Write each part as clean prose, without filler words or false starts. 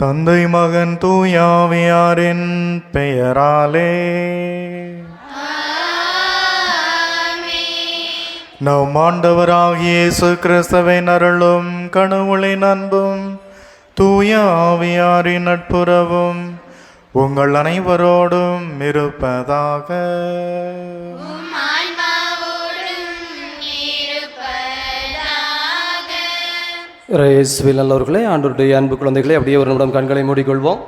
தந்தை மகன் தூயாவியாரின் பெயராலே நம் ஆண்டவராகிய இயேசு கிறிஸ்துவின் அருளும் கடவுளின் அன்பும் தூய ஆவியாரின் நட்புறவும் உங்கள் அனைவரோடும் இருப்பதாக. இயேசுவில் நல்லவர்களே, ஆண்டவருடைய அன்பு குழந்தைகளே, அப்படியே ஒரு நிமிடம் கண்களை மூடிக்கொள்வோம்.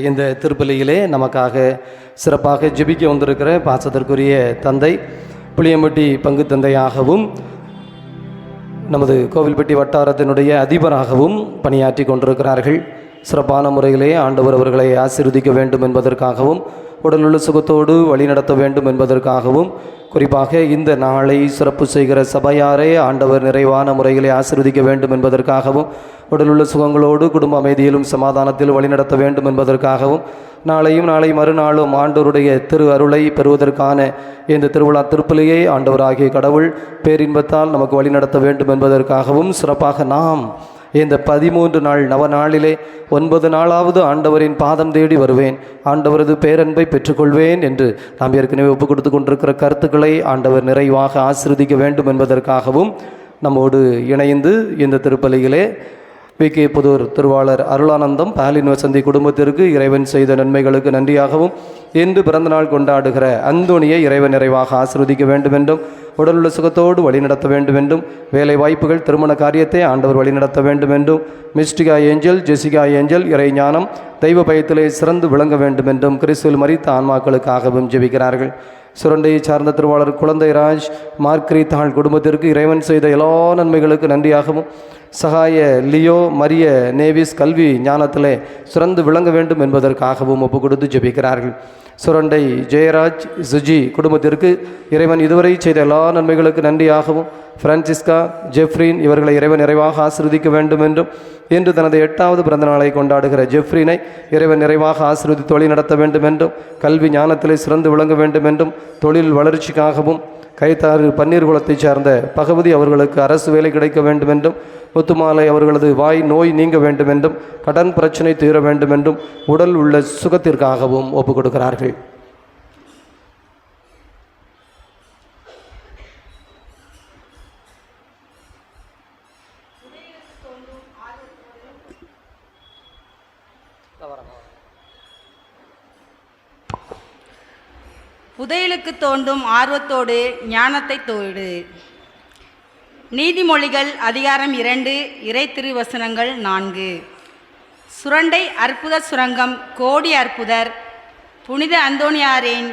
இந்த திருப்பலியிலே நமக்காக சிறப்பாக ஜெபிக்க வந்திருக்கிற பாசத்திற்குரிய தந்தை புளியம்பட்டி பங்கு தந்தையாகவும் நமது கோவில்பட்டி வட்டாரத்தினுடைய அதிபராகவும் பணியாற்றி கொண்டிருக்கிறார்கள். சிறப்பான முறையிலே ஆண்டவர் அவர்களை ஆசீர்வதிக்க வேண்டும் என்பதற்காகவும் உடலுள்ள சுகத்தோடு வழிநடத்த வேண்டும் என்பதற்காகவும் குறிப்பாக இந்த நாளை சிறப்பு செய்கிற சபையாரை ஆண்டவர் நிறைவான முறைகளை ஆசீர்வதிக்க வேண்டும் என்பதற்காகவும் உடலுள்ள சுகங்களோடு குடும்ப அமைதியிலும் சமாதானத்தில் வழிநடத்த வேண்டும் என்பதற்காகவும் நாளையும் நாளை மறுநாளும் ஆண்டவருடைய திரு அருளை பெறுவதற்கான இந்த திருவிழா திருப்பலியை ஆண்டவராகிய கடவுள் பேரின்பத்தால் நமக்கு வழிநடத்த வேண்டும் என்பதற்காகவும் சிறப்பாக நாம் இந்த 13 நாள் நவநாளிலே 9 நாளாவது ஆண்டவரின் பாதம் தேடி வருவேன், ஆண்டவரது பேரன்பை பெற்றுக்கொள்வேன் என்று நாம் ஏற்கனவே ஒப்புக் கொடுத்து கொண்டிருக்கிற கருத்துக்களை ஆண்டவர் நிறைவாக ஆசீர்வதிக்க வேண்டும் என்பதற்காகவும் நம்மோடு இணைந்து இந்த திருப்பலியிலே வி.கே. புதூர் திருவாளர் அருளானந்தம் பாலின் வசந்தி குடும்பத்திற்கு இறைவன் செய்த நன்மைகளுக்கு நன்றியாகவும் இன்று பிறந்தநாள் கொண்டாடுகிற அந்தோணியை இறைவன் நிறைவாக ஆசீர்வதிக்க வேண்டும் என்றும் உடலுள்ள சுகத்தோடு வழிநடத்த வேண்டும் என்றும் வேலை வாய்ப்புகள் திருமண காரியத்தை ஆண்டவர் வழிநடத்த வேண்டும் என்றும் மிஸ்டிகா ஏஞ்சல் ஜெசிகா ஏஞ்சல் இறை ஞானம் தெய்வ பயத்திலே சிறந்து விளங்க வேண்டும் என்றும் கிறிஸ்துவில் மரித்த ஆன்மாக்களுக்காகவும் ஜெபிக்கிறார்கள். சுரண்டையை சார்ந்த திருவாளர் குழந்தைராஜ் மார்க்ரீத்தாள் குடும்பத்திற்கு இறைவன் செய்த எல்லா நன்மைகளுக்கு நன்றியாகவும் சகாய லியோ மரிய நேவிஸ் கல்வி ஞானத்திலே சிறந்து விளங்க வேண்டும் என்பதற்காகவும் ஒப்பு கொடுத்து ஜெபிக்கிறார்கள். சுரண்டை ஜெயராஜ் சுஜி குடும்பத்திற்கு இறைவன் இதுவரை செய்த எல்லா நன்மைகளுக்கு நன்றியாகவும் பிரான்சிஸ்கா ஜெஃப்ரின் இவர்களை இறைவன் நிறைவாக ஆசீர்வதிக்க வேண்டும் என்றும் இன்று தனது 8வது பிறந்த நாளை கொண்டாடுகிற ஜெஃப்ரினை இறைவன் நிறைவாக ஆசீர்வதித்து தொழில் நடத்த வேண்டும் என்றும் கல்வி ஞானத்திலே சிறந்து விளங்க வேண்டும் என்றும் தொழில் வளர்ச்சிக்காகவும் கைத்தாறு பன்னீர்குளத்தைச் சார்ந்த பகவதி அவர்களுக்கு அரசு வேலை கிடைக்க வேண்டும் என்றும் முத்துமாலை அவர்களது வாய் நோய் நீங்க வேண்டும் என்றும் கடன் பிரச்சனை தீர வேண்டும் என்றும் உடல் உள்ள சுகத்திற்காகவும் ஒப்புக் கொடுக்கிறார்கள். புதையலுக்கு தோண்டும் ஆர்வத்தோடு ஞானத்தை தோடு. நீதிமொழிகள் அதிகாரம் 2 இறை திருவசனங்கள் 4. சுரண்டை அற்புத சுரங்கம் கோடி அற்புதர் புனித அந்தோணியாரின்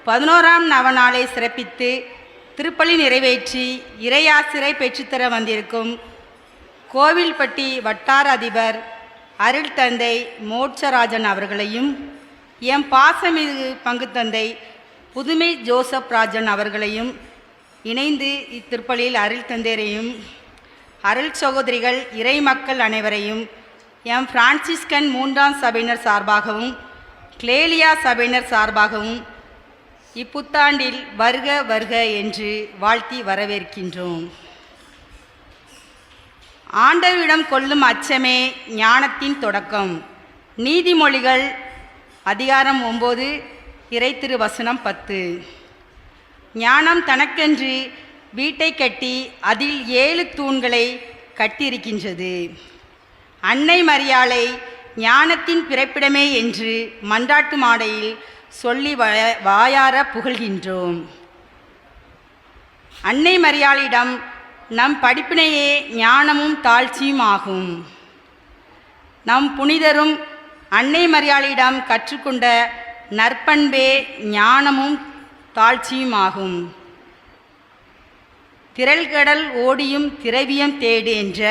11ஆம் நவநாளை சிறப்பித்து திருப்பலி நிறைவேற்றி இறையாசிரை பெற்றுத்தர வந்திருக்கும் கோவில்பட்டி வட்டார அதிபர் அருள் தந்தை மோட்சராஜன் அவர்களையும் எம் பாசமிகு பங்கு தந்தை புதுமை ஜோசப் ராஜன் அவர்களையும் இணைந்து இத்திருப்பலியில் அருள் தந்தையரையும் அருள் சகோதரிகள் இறை மக்கள் அனைவரையும் எம் பிரான்சிஸ்கன் 3ஆம் சபையினர் சார்பாகவும் கிளேலியா சபையினர் சார்பாகவும் இப்புத்தாண்டில் வருக வருக என்று வாழ்த்தி வரவேற்கின்றோம். ஆண்டவரிடம் கொள்ளும் அச்சமே ஞானத்தின் தொடக்கம். நீதிமொழிகள் அதிகாரம் 9 இறை திருவசனம் 10. ஞானம் தனக்கென்று வீட்டை கட்டி அதில் 7 தூண்களை கட்டியிருக்கின்றது. அன்னை மரியாளை ஞானத்தின் பிறப்பிடமே என்று மன்றாட்டு மாடையில் சொல்லி வாயார புகழ்கின்றோம். அன்னை மரியாளிடம் நம் படிப்பினையே ஞானமும் தாழ்ச்சியும் ஆகும். நம் புனிதரும் அன்னை மரியாளிடம் கற்றுக்கொண்ட நற்பண்பே ஞானமும் தாழ்ச்சியும் ஆகும். திரள்கடல் ஓடியும் திரவியம் தேடு என்ற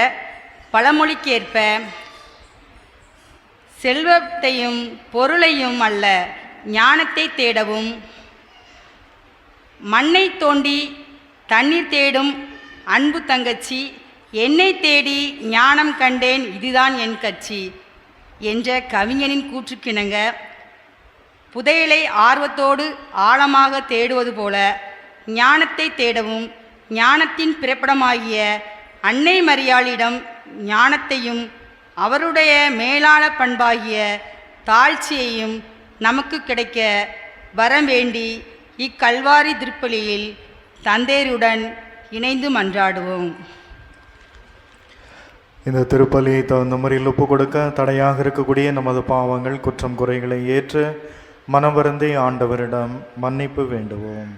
பழமொழிக்கேற்ப செல்வத்தையும் பொருளையும் அல்ல ஞானத்தை தேடவும், மண்ணை தோண்டி தண்ணீர் தேடும் அன்பு தங்கச்சி என்னை தேடி ஞானம் கண்டேன் இதுதான் என் கட்சி என்ற கவிஞனின் கூற்றுக்கிணங்க புதையலை ஆர்வத்தோடு ஆழமாக தேடுவது போல ஞானத்தை தேடவும் ஞானத்தின் பிறப்பிடமாகிய அன்னை மரியாளிடம் ஞானத்தையும் அவருடைய மேலான பண்பாகிய தாழ்ச்சியையும் நமக்கு கிடைக்க வரம் வேண்டி இக்கல்வாரி திருப்பலியில் தந்தையருடன் இணைந்து மன்றாடுவோம். இந்த திருப்பலியை தகுந்த முறையில் ஒப்பு கொடுக்க தடையாக இருக்கக்கூடிய நமது பாவங்கள் குற்றம் குறைகளை ஏற்று மனம் வருந்தி ஆண்டவரிடம் மன்னிப்பு வேண்டுவோம்.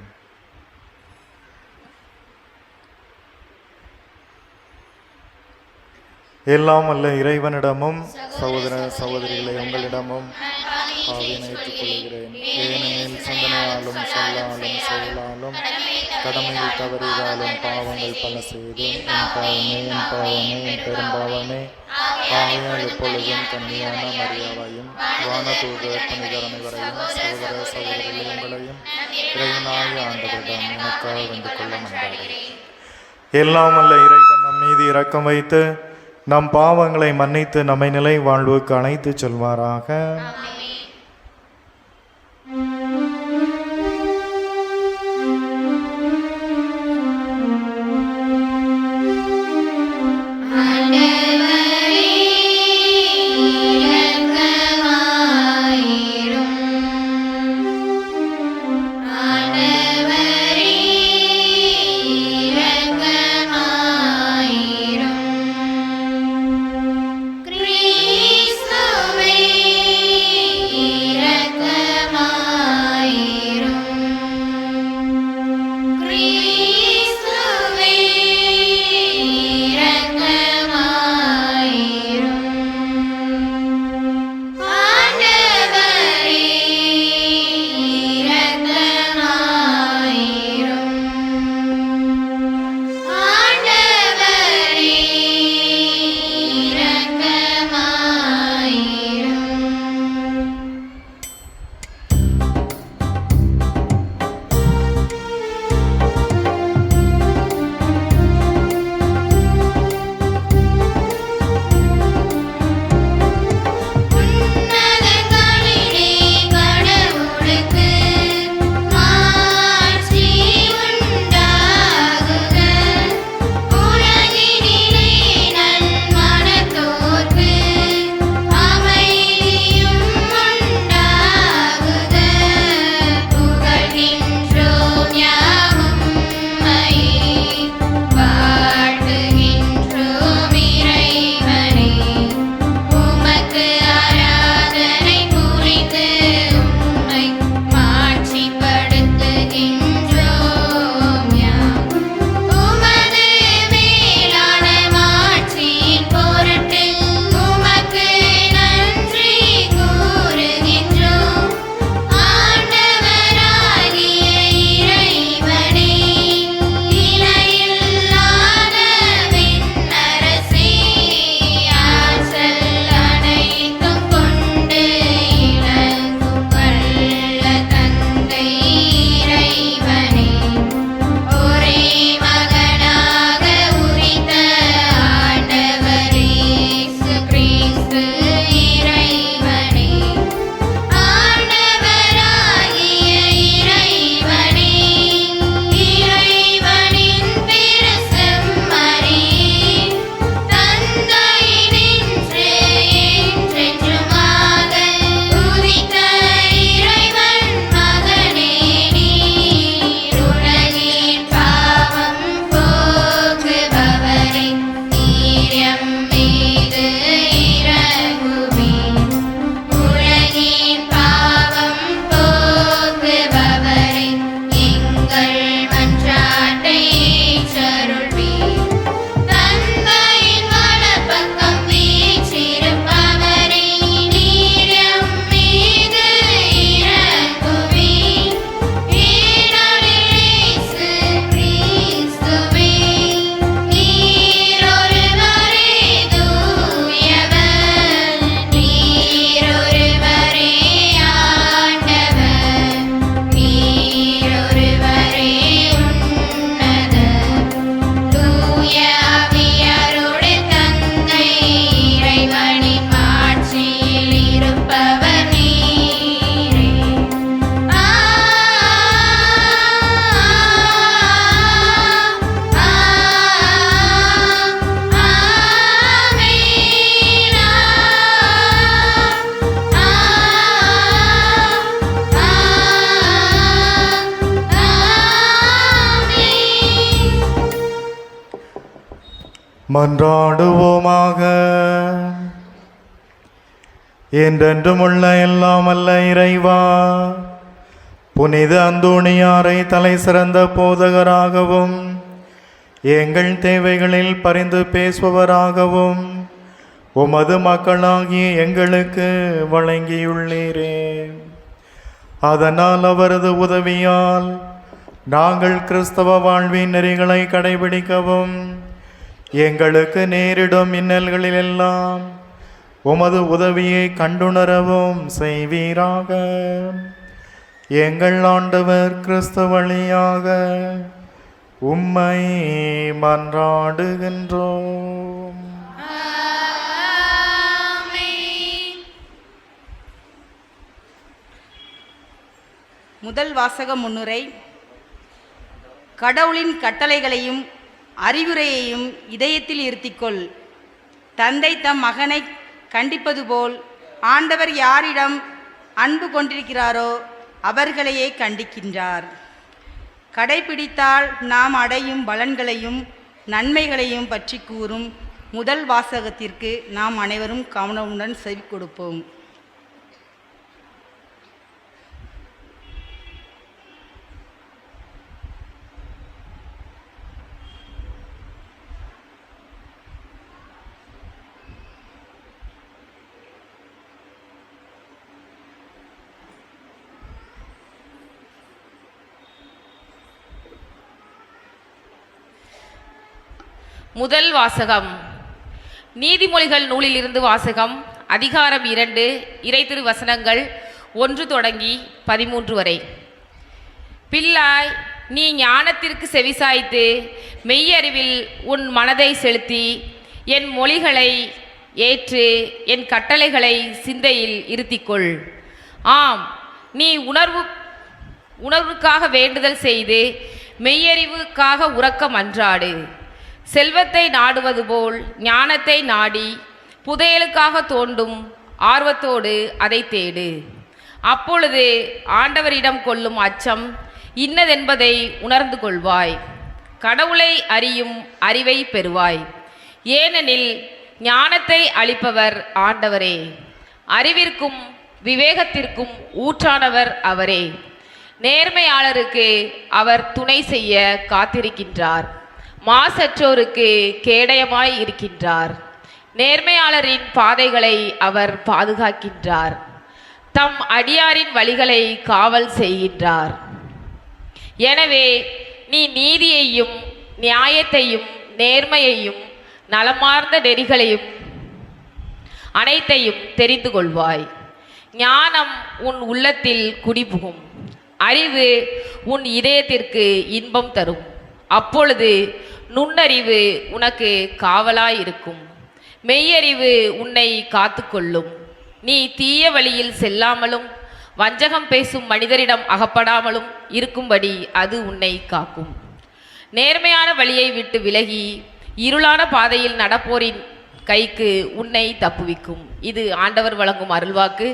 எல்லாம் அல்ல இறைவனிடமும் சகோதர சகோதரிகளை உங்களிடமும் ஆவியனை ஏற்றுக்கொள்கிறேன். ஏனெனில் சிந்தனையாலும் சொல்லாலும் செயலாலும் கடமையில் தவறியதாலும் பாவங்கள் பல செய்து என் பாவமே என் பெரும்பாவமே ஆகையால் எப்பொழுதும் கண்ணியான மரியாதையும் வானதூதர் புனிதர் அனைவரையும் சகோதர சகோதரிகளை உங்களையும் இறைவனாகிய ஆண்டவரிடம் எனக்காக வந்து கொள்ள மன்றாடுகிறேன். எல்லாம் அல்ல இறைவன் நம் மீது இரக்கம் வைத்து நம் பாவங்களை மன்னித்து நம்மை நிலை வாழ்வுக்கு அழைத்து செல்வாராக. மன்றாடுவோமாக. என்றென்றுமுள்ள எல்லாம் அல்ல இறைவா, புனித அந்தோணியாரை தலை சிறந்த போதகராகவும் எங்கள் தேவைகளில் பரிந்து பேசுபவராகவும் உமது மக்களாகிய எங்களுக்கு வழங்கியுள்ளீரே. அதனால் அவரது உதவியால் நாங்கள் கிறிஸ்தவ வாழ்வின் நெறிகளை கடைபிடிக்கவும் எங்களுக்கு நேரிடும் இன்னல்களிலெல்லாம் உமது உதவியை கண்டுணரவும் செய்வீராக. எங்கள் ஆண்டவர் கிறிஸ்து வழியாக உம்மை மன்றாடுகின்றோம். முதல் வாசக முன்னுரை. கடவுளின் கட்டளைகளையும் அறிவுரையையும் இதயத்தில் இருத்திக்கொள். தந்தை தம் மகனை கண்டிப்பது போல் ஆண்டவர் யாரிடம் அன்பு கொண்டிருக்கிறாரோ அவர்களையே கண்டிக்கின்றார். கடைபிடித்தால் நாம் அடையும் பலன்களையும் நன்மைகளையும் பற்றி கூறும் முதல் வாசகத்திற்கு நாம் அனைவரும் கவனமுடன் செவி கொடுப்போம். முதல் வாசகம். நீதிமொழிகள் நூலிலிருந்து வாசகம். அதிகாரம் 2, இறைத்திரு வசனங்கள் 1 தொடங்கி 13 வரை. பிள்ளாய், நீ ஞானத்திற்கு செவிசாய்த்து மெய்யறிவில் உன் மனதை செலுத்தி என் மொழிகளை ஏற்று என் கட்டளைகளை சிந்தையில் இருத்திக்கொள். ஆம், நீ உணர்வுக்காக வேண்டுதல் செய்து மெய்யறிவுக்காக உறக்கம் அன்றாடு. செல்வத்தை நாடுவது போல் ஞானத்தை நாடி புதையலுக்காக தோண்டும் ஆர்வத்தோடு அதை தேடு. அப்பொழுது ஆண்டவரிடம் கொள்ளும் அச்சம் இன்னதென்பதை உணர்ந்து கொள்வாய். கடவுளை அறியும் அறிவை பெறுவாய். ஏனெனில் ஞானத்தை அளிப்பவர் ஆண்டவரே, அறிவிற்கும் விவேகத்திற்கும் ஊற்றானவர் அவரே. நேர்மையாளருக்கு அவர் துணை செய்ய காத்திருக்கின்றார். மாசற்றோருக்கு கேடயமாய் இருக்கின்றார். நேர்மையாளரின் பாதைகளை அவர் பாதுகாக்கின்றார். தம் அடியாரின் வழிகளை காவல் செய்கின்றார். எனவே நீ நீதியையும் நியாயத்தையும் நேர்மையையும் நலமார்ந்த நெறிகளையும் அனைத்தையும் தெரிந்து கொள்வாய். ஞானம் உன் உள்ளத்தில் குடிபுகும். அறிவு உன் இதயத்திற்கு இன்பம் தரும். அப்பொழுது நுண்ணறிவு உனக்கு காவலாயிருக்கும். மெய்யறிவு உன்னை காத்துக்கொள்ளும். நீ தீய வழியில் செல்லாமலும் வஞ்சகம் பேசும் மனிதரிடம் அகப்படாமலும் இருக்கும்படி அது உன்னை காக்கும். நேர்மையான வழியை விட்டு விலகி இருளான பாதையில் நடப்போரின் கைக்கு உன்னை தப்புவிக்கும். இது ஆண்டவர் வழங்கும் அருள்வாக்கு.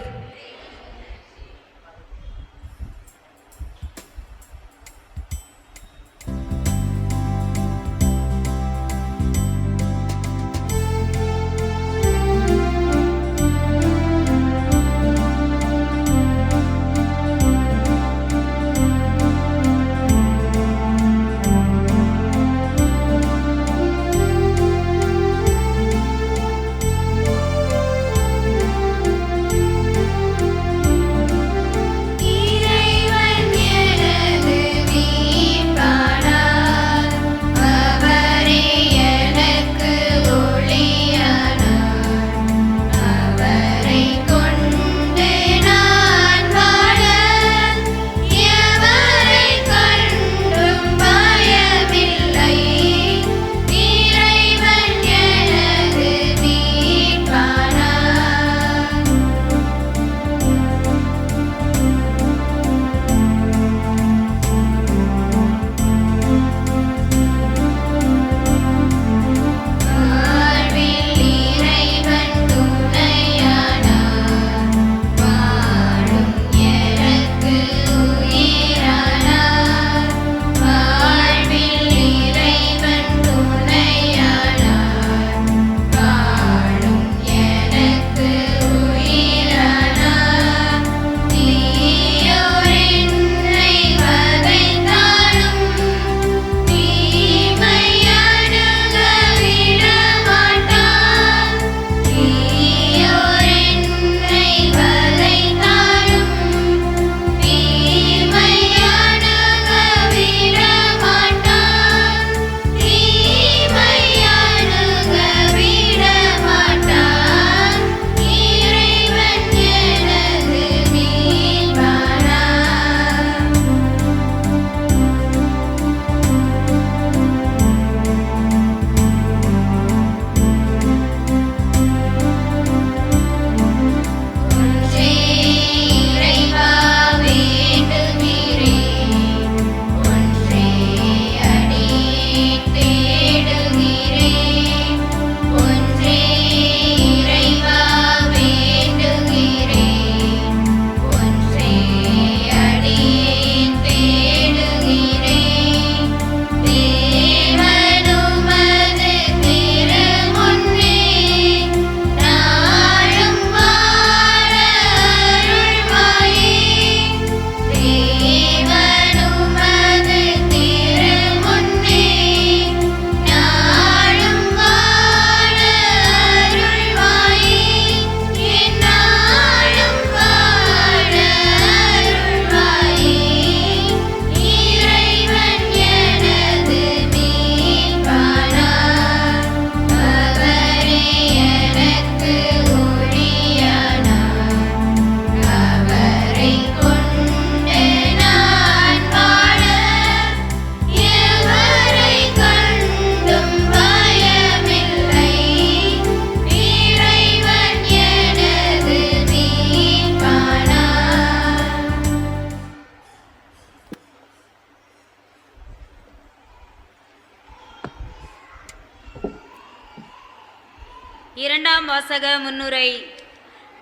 வாசக முன்னுரை.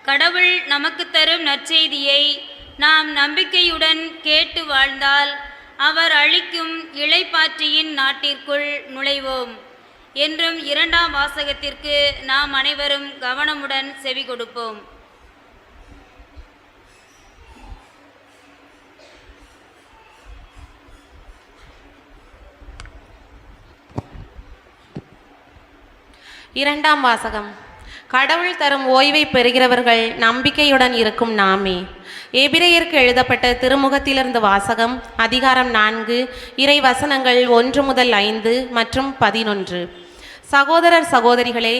கடவுள் நமக்கு தரும் நற்செய்தியை நாம் நம்பிக்கையுடன் கேட்டு வாழ்ந்தால் அவர் அளிக்கும் இளைப்பாற்றியின் நாட்டிற்குள் நுழைவோம் என்றும் இரண்டாம் வாசகத்திற்கு நாம் அனைவரும் கவனமுடன் செவி கொடுப்போம். இரண்டாம் வாசகம். கடவுள் தரும் ஓய்வை பெறுகிறவர்கள் நம்பிக்கையுடன் இருக்கும் நாமே. எபிரேயருக்கு எழுதப்பட்ட திருமுகத்திலிருந்து வாசகம். அதிகாரம் 4, இறை வசனங்கள் 1 முதல் 5 மற்றும் 11. சகோதரர் சகோதரிகளே,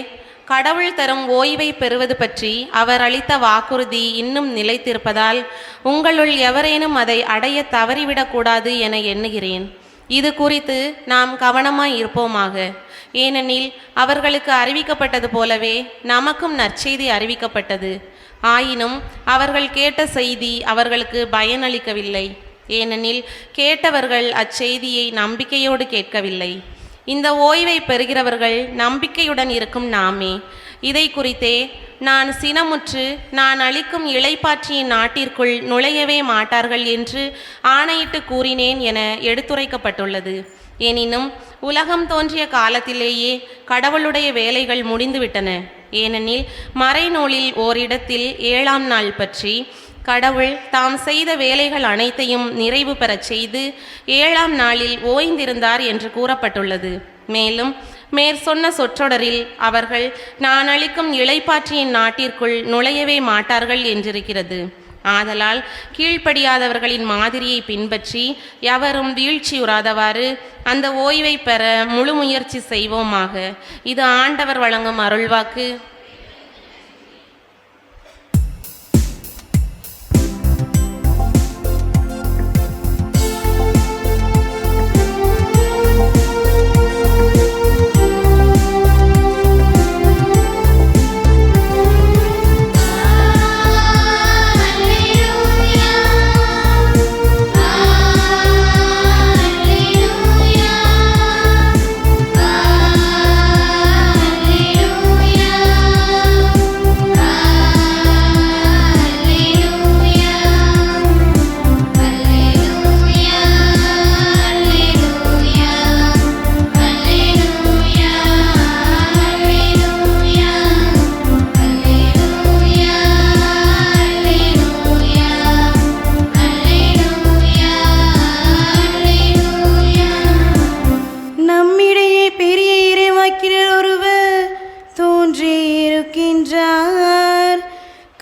கடவுள் தரும் ஓய்வை பெறுவது பற்றி அவர் அளித்த வாக்குறுதி இன்னும் நிலைத்திருப்பதால் உங்களுள் எவரேனும் அதை அடைய தவறிவிடக்கூடாது என எண்ணுகிறேன். இது குறித்து நாம் கவனமாய் இருப்போமாக. ஏனெனில் அவர்களுக்கு அறிவிக்கப்பட்டது போலவே நமக்கும் நற்செய்தி அறிவிக்கப்பட்டது. ஆயினும் அவர்கள் கேட்ட செய்தி அவர்களுக்கு பயனளிக்கவில்லை. ஏனெனில் கேட்டவர்கள் அச்செய்தியை நம்பிக்கையோடு கேட்கவில்லை. இந்த ஓய்வை பெறுகிறவர்கள் நம்பிக்கையுடன் இருக்கும் நாமே. இதை குறித்தே நான் சினமுற்று நான் அளிக்கும் இளைப்பாற்றியின் நாட்டிற்குள் நுழையவே மாட்டார்கள் என்று ஆணையிட்டு கூறினேன் என எடுத்துரைக்கப்பட்டுள்ளது. எனினும் உலகம் தோன்றிய காலத்திலேயே கடவுளுடைய வேலைகள் முடிந்துவிட்டன. ஏனெனில் மறைநூலில் ஓரிடத்தில் 7ஆம் நாள் பற்றி கடவுள் தாம் செய்த வேலைகள் அனைத்தையும் நிறைவு பெறச் செய்து 7ஆம் நாளில் ஓய்ந்திருந்தார் என்று கூறப்பட்டுள்ளது. மேலும் மேற்சொன்ன சொற்றொடரில் அவர்கள் நான் அளிக்கும் இளைப்பாற்றியின் நாட்டிற்குள் நுழையவே மாட்டார்கள் என்றிருக்கிறது. ஆதலால் கீழ்ப்படியாதவர்களின் மாதிரியை பின்பற்றி எவரும் வீழ்ச்சியுறாதவாறு அந்த ஓய்வை பெற முழு முயற்சி செய்வோமாக. இது ஆண்டவர் வழங்கும் அருள்வாக்கு.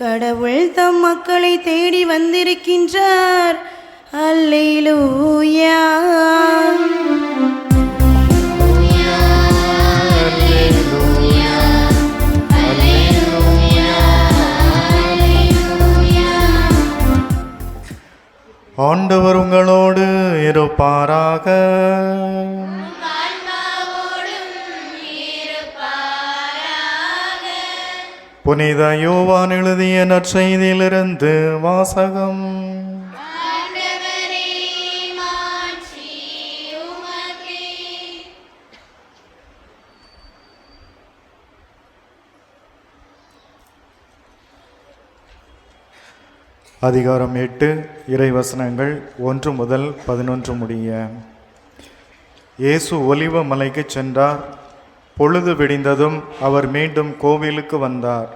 கடவுள் தம் மக்களை தேடி வந்திருக்கின்றார். அல்லேலூயா. ஆண்டவர் உங்களோடு இருப்பாராக. புனித யோவான் எழுதிய நற்செய்தியிலிருந்து வாசகம். அதிகாரம் 8, இறைவசனங்கள் 1 முதல் 11 முடிய. இயேசு ஒலிவ மலைக்கு சென்றார். பொழுது விடிந்ததும் அவர் மீண்டும் கோவிலுக்கு வந்தார்.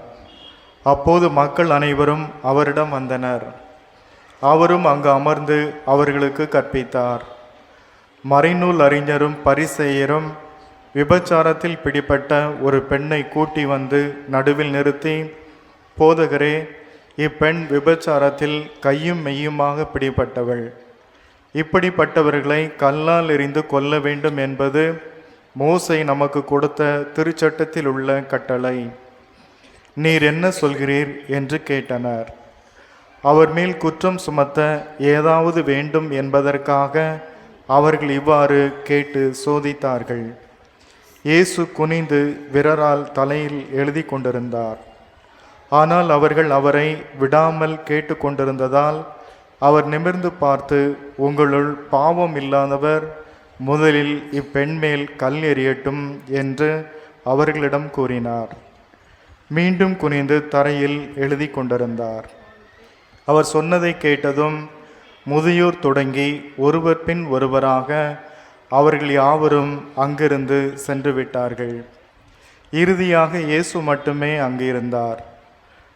அப்போது மக்கள் அனைவரும் அவரிடம் வந்தனர். அவரும் அங்கு அமர்ந்து அவர்களுக்கு கற்பித்தார். மறைநூல் அறிஞரும் பரிசேயரும் விபச்சாரத்தில் பிடிபட்ட ஒரு பெண்ணை கூட்டி வந்து நடுவில் நிறுத்தி, போதகரே, இப்பெண் விபச்சாரத்தில் கையும் மெய்யுமாக பிடிபட்டவள். இப்படிப்பட்டவர்களை கல்லால் எறிந்து கொல்ல வேண்டும் என்பது மோசே நமக்கு கொடுத்த திருச்சட்டத்தில் உள்ள கட்டளை. நீர் என்ன சொல்கிறீர் என்று கேட்டனர். அவர் மேல் குற்றம் சுமத்த ஏதாவது வேண்டும் என்பதற்காக அவர்கள் இவ்வாறு கேட்டு சோதித்தார்கள். இயேசு குனிந்து விரலால் தலையில் எழுதி கொண்டிருந்தார். ஆனால் அவர்கள் அவரை விடாமல் கேட்டு கொண்டிருந்ததால் அவர் நிமிர்ந்து பார்த்து, உங்களுள் பாவம் இல்லாதவர் முதலில் இப்பெண் மேல் கல் எறியட்டும் என்று அவர்களிடம் கூறினார். மீண்டும் குனிந்து தரையில் எழுதி கொண்டிருந்தார். அவர் சொன்னதை கேட்டதும் முதியோர் தொடங்கி ஒருவர் பின் ஒருவராக அவர்கள் யாவரும் அங்கிருந்து சென்று விட்டார்கள். இறுதியாக இயேசு மட்டுமே அங்கு இருந்தார்.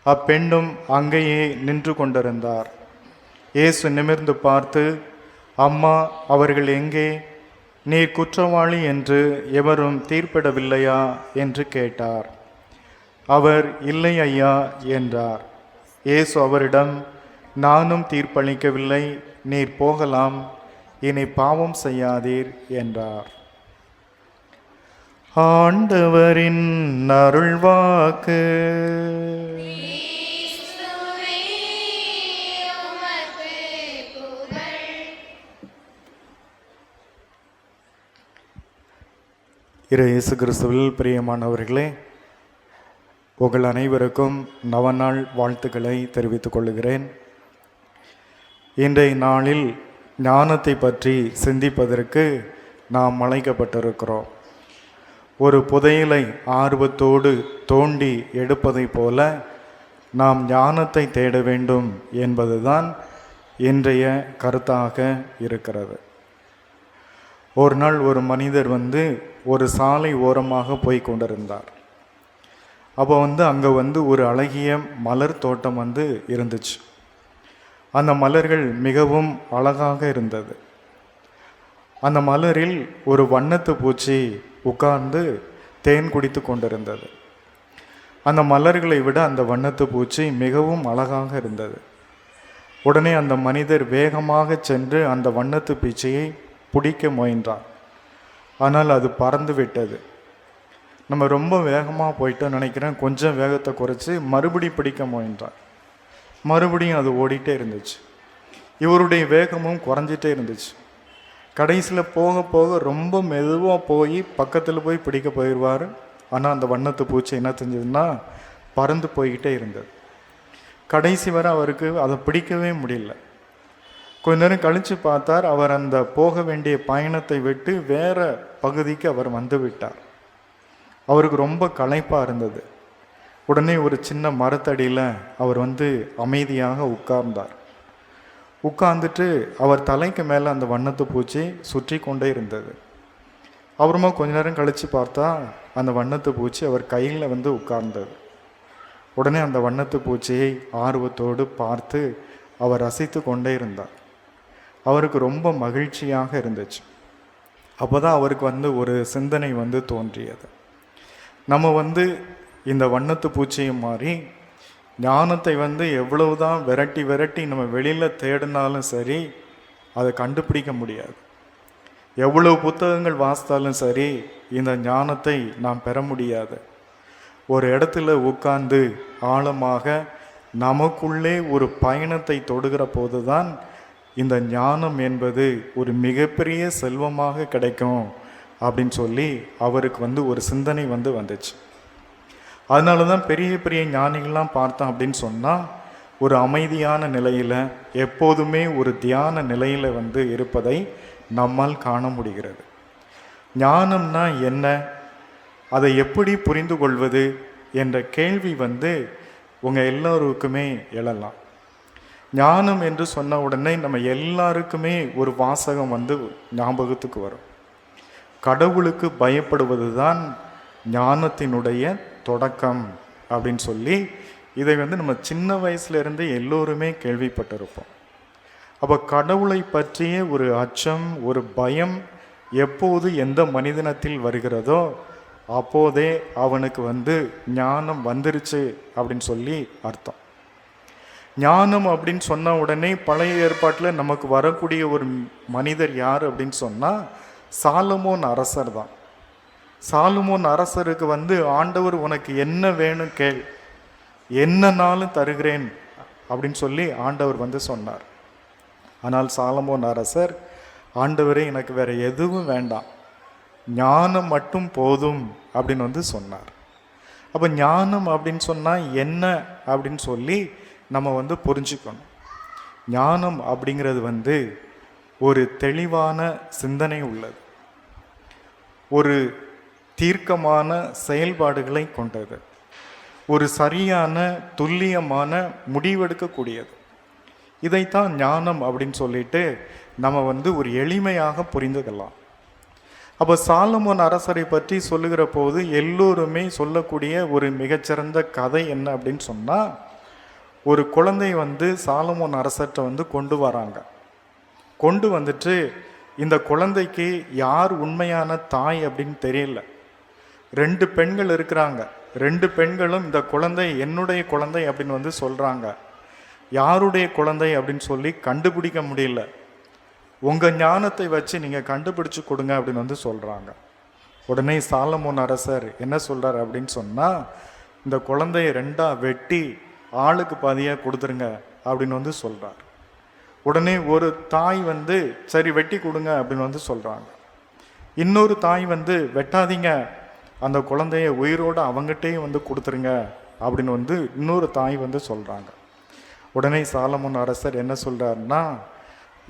அப்பெண்ணும் அங்கேயே நின்று கொண்டிருந்தார். இயேசு நிமிர்ந்து பார்த்து, அம்மா, அவர்கள் எங்கே? நீர் குற்றவாளி என்று எவரும் தீர்ப்பிடவில்லையா என்று கேட்டார். அவர், இல்லை ஐயா என்றார். இயேசு அவரிடம், நானும் தீர்ப்பளிக்கவில்லை, நீர் போகலாம், இனி பாவம் செய்யாதீர் என்றார். ஆண்டவரின் அருள்வாக்கு. இயேசு கிறிஸ்துவில் பிரியமானவர்களே, உங்கள் அனைவருக்கும் நவநாள் வாழ்த்துக்களை தெரிவித்துக் கொள்கிறேன். இன்றைய நாளில் ஞானத்தை பற்றி சிந்திப்பதற்கு நாம் அழைக்கப்பட்டிருக்கிறோம். ஒரு புதையலை ஆர்வத்தோடு தோண்டி எடுப்பதை போல நாம் ஞானத்தை தேட வேண்டும் என்பதுதான் இன்றைய கருத்தாக இருக்கிறது. ஒரு நாள் ஒரு மனிதர் ஒரு சாலை ஓரமாக போய் கொண்டிருந்தார். அப்போ அங்கே ஒரு அழகிய மலர் தோட்டம் இருந்துச்சு. அந்த மலர்கள் மிகவும் அழகாக இருந்தது. அந்த மலரில் ஒரு வண்ணத்து பூச்சி உட்கார்ந்து தேன் குடித்து கொண்டிருந்தது. அந்த மலர்களை விட அந்த வண்ணத்து பூச்சி மிகவும் அழகாக இருந்தது. உடனே அந்த மனிதர் வேகமாக சென்று அந்த வண்ணத்து பூச்சியை பிடிக்க முயன்றார். ஆனால் அது பறந்து விட்டது. நம்ம ரொம்ப வேகமாக போயிட்டோன்னு நினைக்கிறேன். கொஞ்சம் வேகத்தை குறைச்சி மறுபடியும் பிடிக்க முயன்றார். மறுபடியும் அது ஓடிட்டே இருந்துச்சு. இவருடைய வேகமும் குறைஞ்சிட்டே இருந்துச்சு. கடைசியில் போக போக ரொம்ப மெதுவாக போய் பக்கத்தில் போய் பிடிக்க போயிடுவார். ஆனால் அந்த வண்ணத்து பூச்சி என்ன செஞ்சதுன்னா பறந்து போய்கிட்டே இருந்தது. கடைசி வரை அவருக்கு அதை பிடிக்கவே முடியல. கொஞ்ச நேரம் கழித்து பார்த்தார். அவர் அந்த போக வேண்டிய பயணத்தை விட்டு வேறு பகுதிக்கு அவர் வந்து விட்டார். அவருக்கு ரொம்ப களைப்பாக இருந்தது. உடனே ஒரு சின்ன மரத்தடியில் அவர் அமைதியாக உட்கார்ந்தார். உட்கார்ந்துட்டு அவர் தலைக்கு மேலே அந்த வண்ணத்து பூச்சி சுற்றி கொண்டே இருந்தது. அப்புறமா கொஞ்ச நேரம் கழித்து பார்த்தா அந்த வண்ணத்து பூச்சி அவர் கையில் உட்கார்ந்தது. உடனே அந்த வண்ணத்து பூச்சியை ஆர்வத்தோடு பார்த்து அவர் ரசித்து கொண்டே இருந்தார். அவருக்கு ரொம்ப மகிழ்ச்சியாக இருந்துச்சு. அப்போ தான் அவருக்கு ஒரு சிந்தனை தோன்றியது. நம்ம இந்த வண்ணத்து பூச்சியை மாதிரி ஞானத்தை எவ்வளவுதான் விரட்டி விரட்டி நம்ம வெளியில் தேடினாலும் சரி அதை கண்டுபிடிக்க முடியாது. எவ்வளவு புத்தகங்கள் வாசித்தாலும் சரி இந்த ஞானத்தை நாம் பெற முடியாது. ஒரு இடத்துல உட்கார்ந்து ஆழமாக நமக்குள்ளே ஒரு பயணத்தை தொடுகிற போது தான் இந்த ஞானம் என்பது ஒரு மிகப்பெரிய செல்வமாக கிடைக்கும் அப்படின்னு சொல்லி அவருக்கு ஒரு சிந்தனை வந்துச்சு. அதனால தான் பெரிய பெரிய ஞானிகள்லாம் பார்த்தோம் அப்படின்னு சொன்னால் ஒரு அமைதியான நிலையில் எப்போதுமே ஒரு தியான நிலையில் இருப்பதை நம்மால் காண முடிகிறது. ஞானம்னா என்ன, அதை எப்படி புரிந்து கொள்வது என்ற கேள்வி உங்கள் எல்லோருக்குமே எழலாம். ஞானம் என்று சொன்ன உடனே நம்ம எல்லாருக்குமே ஒரு வாசகம் ஞாபகத்துக்கு வரும். கடவுளுக்கு பயப்படுவது தான் ஞானத்தினுடைய தொடக்கம் அப்படின்னு சொல்லி இதை நம்ம சின்ன வயசுலேருந்து எல்லோருமே கேள்விப்பட்டிருப்போம். அப்போ கடவுளை பற்றிய ஒரு அச்சம், ஒரு பயம் எப்போது எந்த மனிதனத்தில் வருகிறதோ அப்போதே அவனுக்கு ஞானம் வந்துருச்சு அப்படின்னு சொல்லி அர்த்தம். ஞானம் அப்படின்னு சொன்ன உடனே பழைய ஏற்பாட்டில் நமக்கு வரக்கூடிய ஒரு மனிதர் யார் அப்படின்னு சொன்னால் சாலமோன் அரசர் தான். சாலமோன் அரசருக்கு ஆண்டவர் உனக்கு என்ன வேணும் கேள், என்னன்னாலும் தருகிறேன் அப்படின்னு சொல்லி ஆண்டவர் சொன்னார். ஆனால் சாலமோன் அரசர், ஆண்டவரே எனக்கு வேற எதுவும் வேண்டாம், ஞானம் மட்டும் போதும் அப்படின்னு சொன்னார். அப்போ ஞானம் அப்படின்னு சொன்னால் என்ன அப்படின்னு சொல்லி நம்ம புரிஞ்சுக்கணும். ஞானம் அப்படிங்கிறது ஒரு தெளிவான சிந்தனை உள்ளது, ஒரு தீர்க்கமான செயல்பாடுகளை கொண்டது, ஒரு சரியான துல்லியமான முடிவெடுக்கக்கூடியது. இதைத்தான் ஞானம் அப்படின்னு சொல்லிட்டு நம்ம ஒரு எளிமையாக புரிந்துக்கலாம். அப்போ சாலமோன் அரசரை பற்றி சொல்லுகிற போது எல்லோருமே சொல்லக்கூடிய ஒரு மிகச்சிறந்த கதை என்ன அப்படின்னு சொன்னால், ஒரு குழந்தை சாலமோன் அரசர்கிட்ட கொண்டு வராங்க. கொண்டு வந்துட்டு இந்த குழந்தைக்கு யார் உண்மையான தாய் அப்படின்னு தெரியல. 2 பெண்கள் இருக்கிறாங்க. 2 பெண்களும் இந்த குழந்தை என்னுடைய குழந்தை அப்படின்னு சொல்கிறாங்க. யாருடைய குழந்தை அப்படின்னு சொல்லி கண்டுபிடிக்க முடியல. உங்கள் ஞானத்தை வச்சு நீங்கள் கண்டுபிடிச்சு கொடுங்க அப்படின்னு சொல்கிறாங்க. உடனே சாலமோன் அரசர் என்ன சொல்கிறார் அப்படின்னு சொன்னால், இந்த குழந்தைய 2ஆக வெட்டி ஆளுக்கு பாதியாக கொடுத்துருங்க அப்படின்னு சொல்கிறார். உடனே ஒரு தாய் சரி வெட்டி கொடுங்க அப்படின்னு சொல்கிறாங்க. இன்னொரு தாய் வெட்டாதீங்க, அந்த குழந்தைய உயிரோடு அவங்ககிட்டையும் கொடுத்துருங்க அப்படின்னு இன்னொரு தாய் சொல்கிறாங்க. உடனே சாலமோன் அரசர் என்ன சொல்கிறாருன்னா,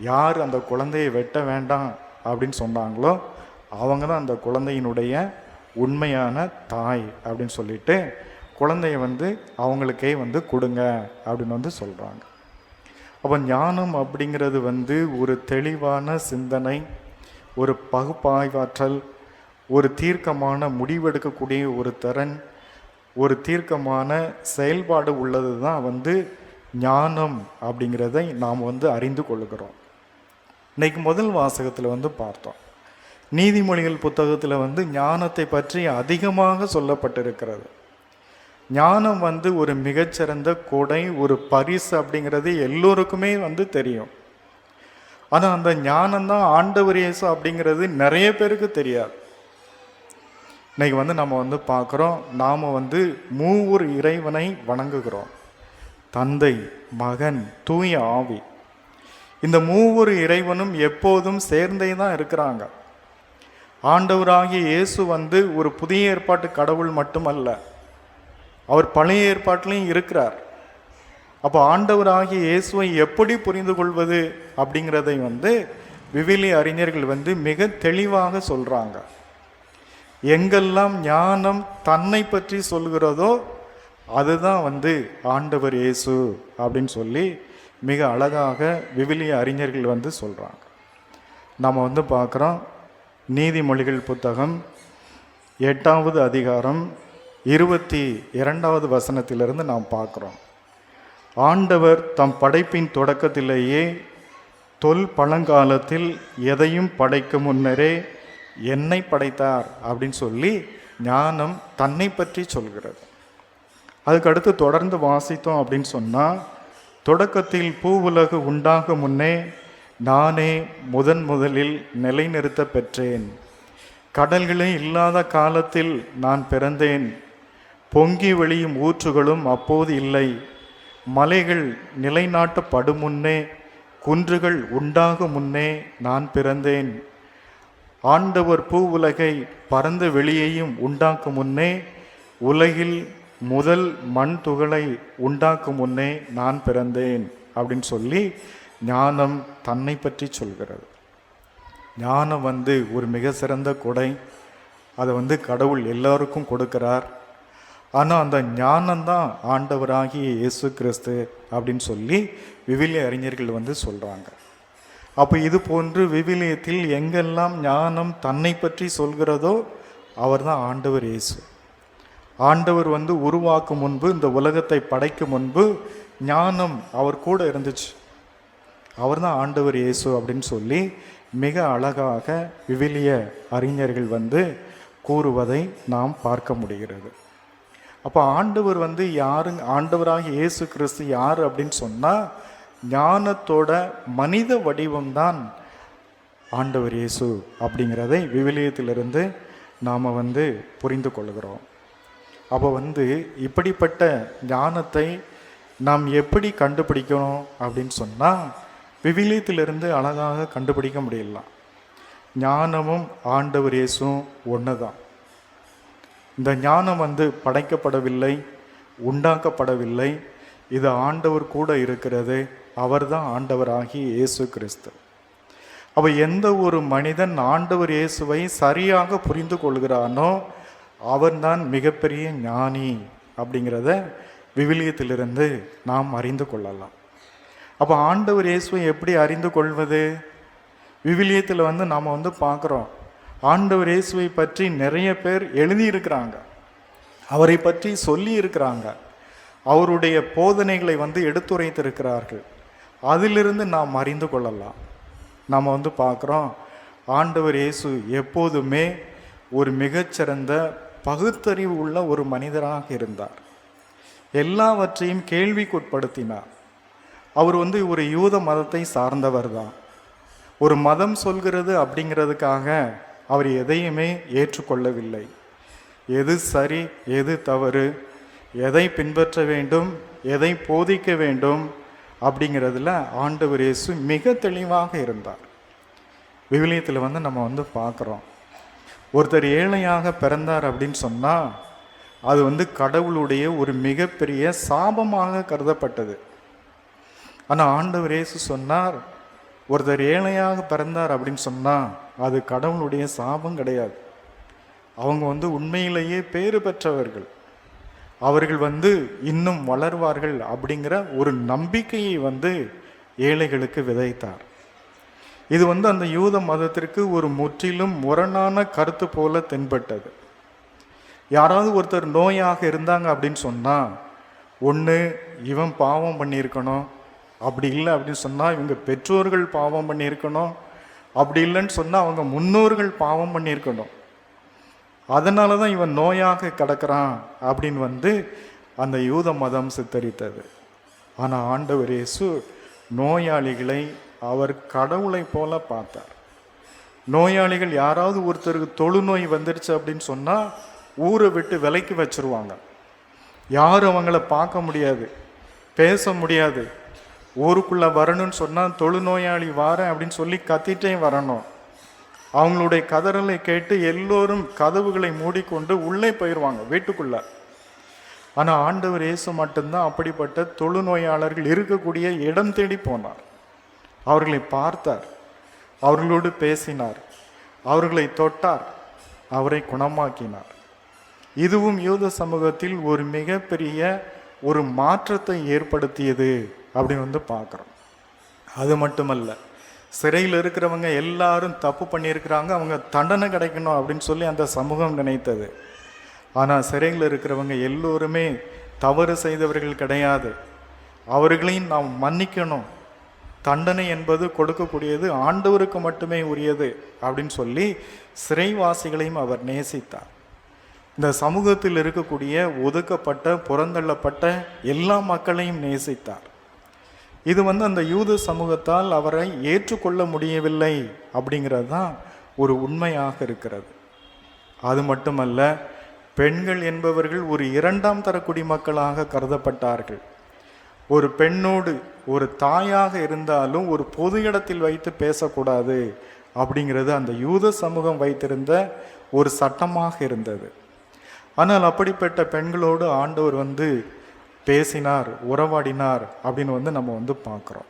யார் அந்த குழந்தையை வெட்ட வேண்டாம் அப்படின்னு சொன்னாங்களோ அவங்க தான் அந்த குழந்தையினுடைய உண்மையான தாய் அப்படின்னு சொல்லிட்டு குழந்தைய அவங்களுக்கே கொடுங்க அப்படின்னு சொல்கிறாங்க. அப்போ ஞானம் அப்படிங்கிறது ஒரு தெளிவான சிந்தனை, ஒரு பகுப்பாய்வாற்றல், ஒரு தீர்க்கமான முடிவெடுக்கக்கூடிய ஒரு திறன், ஒரு தீர்க்கமான செயல்பாடு உள்ளது தான் ஞானம் அப்படிங்கிறதை நாம் அறிந்து கொள்ளுகிறோம். இன்னைக்கு முதல் வாசகத்தில் பார்த்தோம், நீதிமொழிகள் புத்தகத்தில் ஞானத்தை பற்றி அதிகமாக சொல்லப்பட்டிருக்கிறது. ஞானம் ஒரு மிகச்சிறந்த கொடை, ஒரு பரிசு அப்படிங்கிறது எல்லோருக்குமே தெரியும். ஆனால் அந்த ஞானம்தான் ஆண்டவர் இயேசு அப்படிங்கிறது நிறைய பேருக்கு தெரியாது. இன்னைக்கு நம்ம பார்க்குறோம், நாம் மூவர் இறைவனை வணங்குகிறோம். தந்தை, மகன், தூய ஆவி. இந்த மூவர் இறைவனும் எப்போதும் சேர்ந்தே தான் இருக்கிறாங்க. ஆண்டவராகிய இயேசு ஒரு புதிய ஏற்பாட்டு கடவுள் மட்டுமல்ல, அவர் பழைய ஏற்பாட்டிலையும் இருக்கிறார். அப்போ ஆண்டவராகிய இயேசுவை எப்படி புரிந்து கொள்வது அப்படிங்கிறதை விவிலிய அறிஞர்கள் மிக தெளிவாக சொல்கிறாங்க. எங்கெல்லாம் ஞானம் தன்னை பற்றி சொல்கிறதோ அதுதான் ஆண்டவர் இயேசு அப்படின்னு சொல்லி மிக அழகாக விவிலிய அறிஞர்கள் சொல்கிறாங்க. நம்ம பார்க்குறோம், நீதிமொழிகள் புத்தகம் 8வது அதிகாரம் 22வது வசனத்திலிருந்து நாம் பார்க்குறோம். ஆண்டவர் தம் படைப்பின் தொடக்கத்திலேயே பழங்காலத்தில் எதையும் படைக்கும் முன்னரே என்னை படைத்தார் அப்படின்னு சொல்லி ஞானம் தன்னை பற்றி சொல்கிறது. அதுக்கடுத்து தொடர்ந்து வாசித்தோம் அப்படின்னு சொன்னால், தொடக்கத்தில் பூவுலகு உண்டாக முன்னே நானே முதலில் நிலைநிறுத்த பெற்றேன். கடல்களே இல்லாத காலத்தில் நான் பிறந்தேன். பொங்கி வெளியும் ஊற்றுகளும் அப்போது இல்லை. மலைகள் நிலைநாட்டப்படும் முன்னே, குன்றுகள் உண்டாக முன்னே நான் பிறந்தேன். ஆண்டவர் பூவுலகை பரந்த வெளியையும் உண்டாக்கும் முன்னே, உலகில் முதல் மண் துகளை உண்டாக்கும் முன்னே நான் பிறந்தேன் அப்படின்னு சொல்லி ஞானம் தன்னை பற்றி சொல்கிறது. ஞானம் ஒரு மிக சிறந்த கொடை. அதை கடவுள் எல்லாருக்கும் கொடுக்கிறார். ஆனால் அந்த ஞானம்தான் ஆண்டவராகிய இயேசு கிறிஸ்து அப்படின்னு சொல்லி விவிலிய அறிஞர்கள் சொல்கிறாங்க. அப்போ இது போன்று விவிலியத்தில் எங்கெல்லாம் ஞானம் தன்னை பற்றி சொல்கிறதோ அவர் தான் ஆண்டவர் இயேசு. ஆண்டவர் உருவாக்கும் முன்பு, இந்த உலகத்தை படைக்கும் முன்பு ஞானம் அவர் கூட இருந்துச்சு. அவர் தான் ஆண்டவர் இயேசு அப்படின்னு சொல்லி மிக அழகாக விவிலிய அறிஞர்கள் கூறுவதை நாம் பார்க்க முடிகிறது. அப்போ ஆண்டவர் யாரு, ஆண்டவராக இயேசு கிறிஸ்து யார் அப்படின்னு சொன்னால், ஞானத்தோட மனித வடிவம்தான் ஆண்டவர் இயேசு அப்படிங்கிறதை விவிலியத்திலிருந்து நாம் புரிந்து கொள்கிறோம். அப்போ இப்படிப்பட்ட ஞானத்தை நாம் எப்படி கண்டுபிடிக்கணும் அப்படின்னு சொன்னால், விவிலியத்திலிருந்து அழகாக கண்டுபிடிக்க முடியலாம். ஞானமும் ஆண்டவர் இயேசும் ஒன்று தான். இந்த ஞானம் படைக்கப்படவில்லை, உண்டாக்கப்படவில்லை. இது ஆண்டவர் கூட இருக்கிறது. அவர் தான் ஆண்டவராகிய இயேசு கிறிஸ்து. அப்போ எந்த ஒரு மனிதன் ஆண்டவர் இயேசுவை சரியாக புரிந்து கொள்கிறானோ அவன்தான் மிகப்பெரிய ஞானி அப்படிங்கிறத விவிலியத்திலிருந்து நாம் அறிந்து கொள்ளலாம். அப்போ ஆண்டவர் இயேசுவை எப்படி அறிந்து கொள்வது? விவிலியத்தில் நாம் பார்க்குறோம், ஆண்டவர் இயேசுவை பற்றி நிறைய பேர் எழுதியிருக்கிறாங்க, அவரை பற்றி சொல்லி இருக்கிறாங்க, அவருடைய போதனைகளை எடுத்துரைத்திருக்கிறார்கள். அதிலிருந்து நாம் அறிந்து கொள்ளலாம். நாம் பார்க்குறோம், ஆண்டவர் இயேசு எப்போதுமே ஒரு மிகச்சிறந்த பகுத்தறிவு உள்ள ஒரு மனிதராக இருந்தார். எல்லாவற்றையும் கேள்விக்குட்படுத்தினார். அவர் ஒரு யூத மதத்தை சார்ந்தவர் தான். ஒரு மதம் சொல்கிறது அப்படிங்கிறதுக்காக அவர் எதையுமே ஏற்றுக்கொள்ளவில்லை. எது சரி, எது தவறு, எதை பின்பற்ற வேண்டும், எதை போதிக்க வேண்டும் அப்படிங்கிறதுல ஆண்டவர் இயேசு மிக தெளிவாக இருந்தார். விவிலியத்தில் நம்ம பார்க்குறோம், ஒருத்தர் ஏழையாக பிறந்தார் அப்படின்னு சொன்னால் அது கடவுளுடைய ஒரு மிகப்பெரிய சாபமாக கருதப்பட்டது. ஆனால் ஆண்டவர் இயேசு சொன்னார், ஒருத்தர் ஏழையாக பிறந்தார் அப்படின்னு சொன்னால் அது கடவுளுடைய சாபம் கிடையாது. அவங்க உண்மையிலேயே பேறு பெற்றவர்கள், அவர்கள் இன்னும் வளர்வார்கள் அப்படிங்கிற ஒரு நம்பிக்கையை ஏழைகளுக்கு விதைத்தார். இது அந்த யூத மதத்திற்கு ஒரு முற்றிலும் முரணான கருத்து போல தென்பட்டது. யாராவது ஒருத்தர் நோயாக இருந்தாங்க அப்படின்னு சொன்னால் ஒன்று இவன் பாவம் பண்ணியிருக்கணும், அப்படி இல்லை அப்படின்னு சொன்னால் இவங்க பெற்றோர்கள் பாவம் பண்ணியிருக்கணும், அப்படி இல்லைன்னு சொன்னால் அவங்க முன்னோர்கள் பாவம் பண்ணியிருக்கணும், அதனால தான் இவன் நோயாக கிடக்கிறான் அப்படின்னு அந்த யூத மதம் சித்தரித்தது. ஆனால் ஆண்டவர் இயேசு நோயாளிகளை அவர் கடவுளை போல பார்த்தார். நோயாளிகள் யாராவது ஒருத்தருக்கு தொழுநோய் வந்துடுச்சு அப்படின்னு சொன்னால் ஊரை விட்டு விலைக்கு வச்சுருவாங்க. யாரும் அவங்கள பார்க்க முடியாது, பேச முடியாது. ஊருக்குள்ளே வரணும்னு சொன்னால் தொழுநோயாளி வாரேன் அப்படின்னு சொல்லி கத்திட்டே வரணும். அவங்களுடைய கதறலை கேட்டு எல்லோரும் கதவுகளை மூடிக்கொண்டு உள்ளே போயிடுவாங்க வீட்டுக்குள்ள. ஆனால் ஆண்டவர் இயேசு மட்டும்தான் அப்படிப்பட்ட தொழுநோயாளர்கள் இருக்கக்கூடிய இடம் தேடி போனார். அவர்களை பார்த்தார், அவர்களோடு பேசினார், அவர்களை தொட்டார், அவரை குணமாக்கினார். இதுவும் யூத சமூகத்தில் ஒரு மிகப்பெரிய ஒரு மாற்றத்தை ஏற்படுத்தியது அப்படின்னு பார்க்குறோம். அது மட்டுமல்ல, சிறையில் இருக்கிறவங்க எல்லாரும் தப்பு பண்ணியிருக்கிறாங்க, அவங்க தண்டனை கிடைக்கணும் அப்படின்னு சொல்லி அந்த சமூகம் நினைத்தது. ஆனால் சிறையில் இருக்கிறவங்க எல்லோருமே தவறு செய்தவர்கள் கிடையாது, அவர்களையும் நாம் மன்னிக்கணும், தண்டனை என்பது கொடுக்கக்கூடியது ஆண்டவருக்கு மட்டுமே உரியது அப்படின்னு சொல்லி சிறைவாசிகளையும் அவர் நேசித்தார். இந்த சமூகத்தில் இருக்கக்கூடிய ஒதுக்கப்பட்ட புறந்தள்ளப்பட்ட எல்லா மக்களையும் நேசித்தார். இது அந்த யூத சமூகத்தால் அவரை ஏற்றுக்கொள்ள முடியவில்லை அப்படிங்கிறது தான் ஒரு உண்மையாக இருக்கிறது. அது மட்டுமல்ல, பெண்கள் என்பவர்கள் ஒரு இரண்டாம் தர குடிமக்களாக கருதப்பட்டார்கள். ஒரு பெண்ணோடு ஒரு தாயாக இருந்தாலும் ஒரு பொது இடத்தில் வைத்து பேசக்கூடாது அப்படிங்கிறது அந்த யூத சமூகம் வைத்திருந்த ஒரு சட்டமாக இருந்தது. ஆனால் அப்படிப்பட்ட பெண்களோடு ஆண்டவர் பேசினார், உறவாடினார் அப்படின்னு நம்ம பார்க்குறோம்.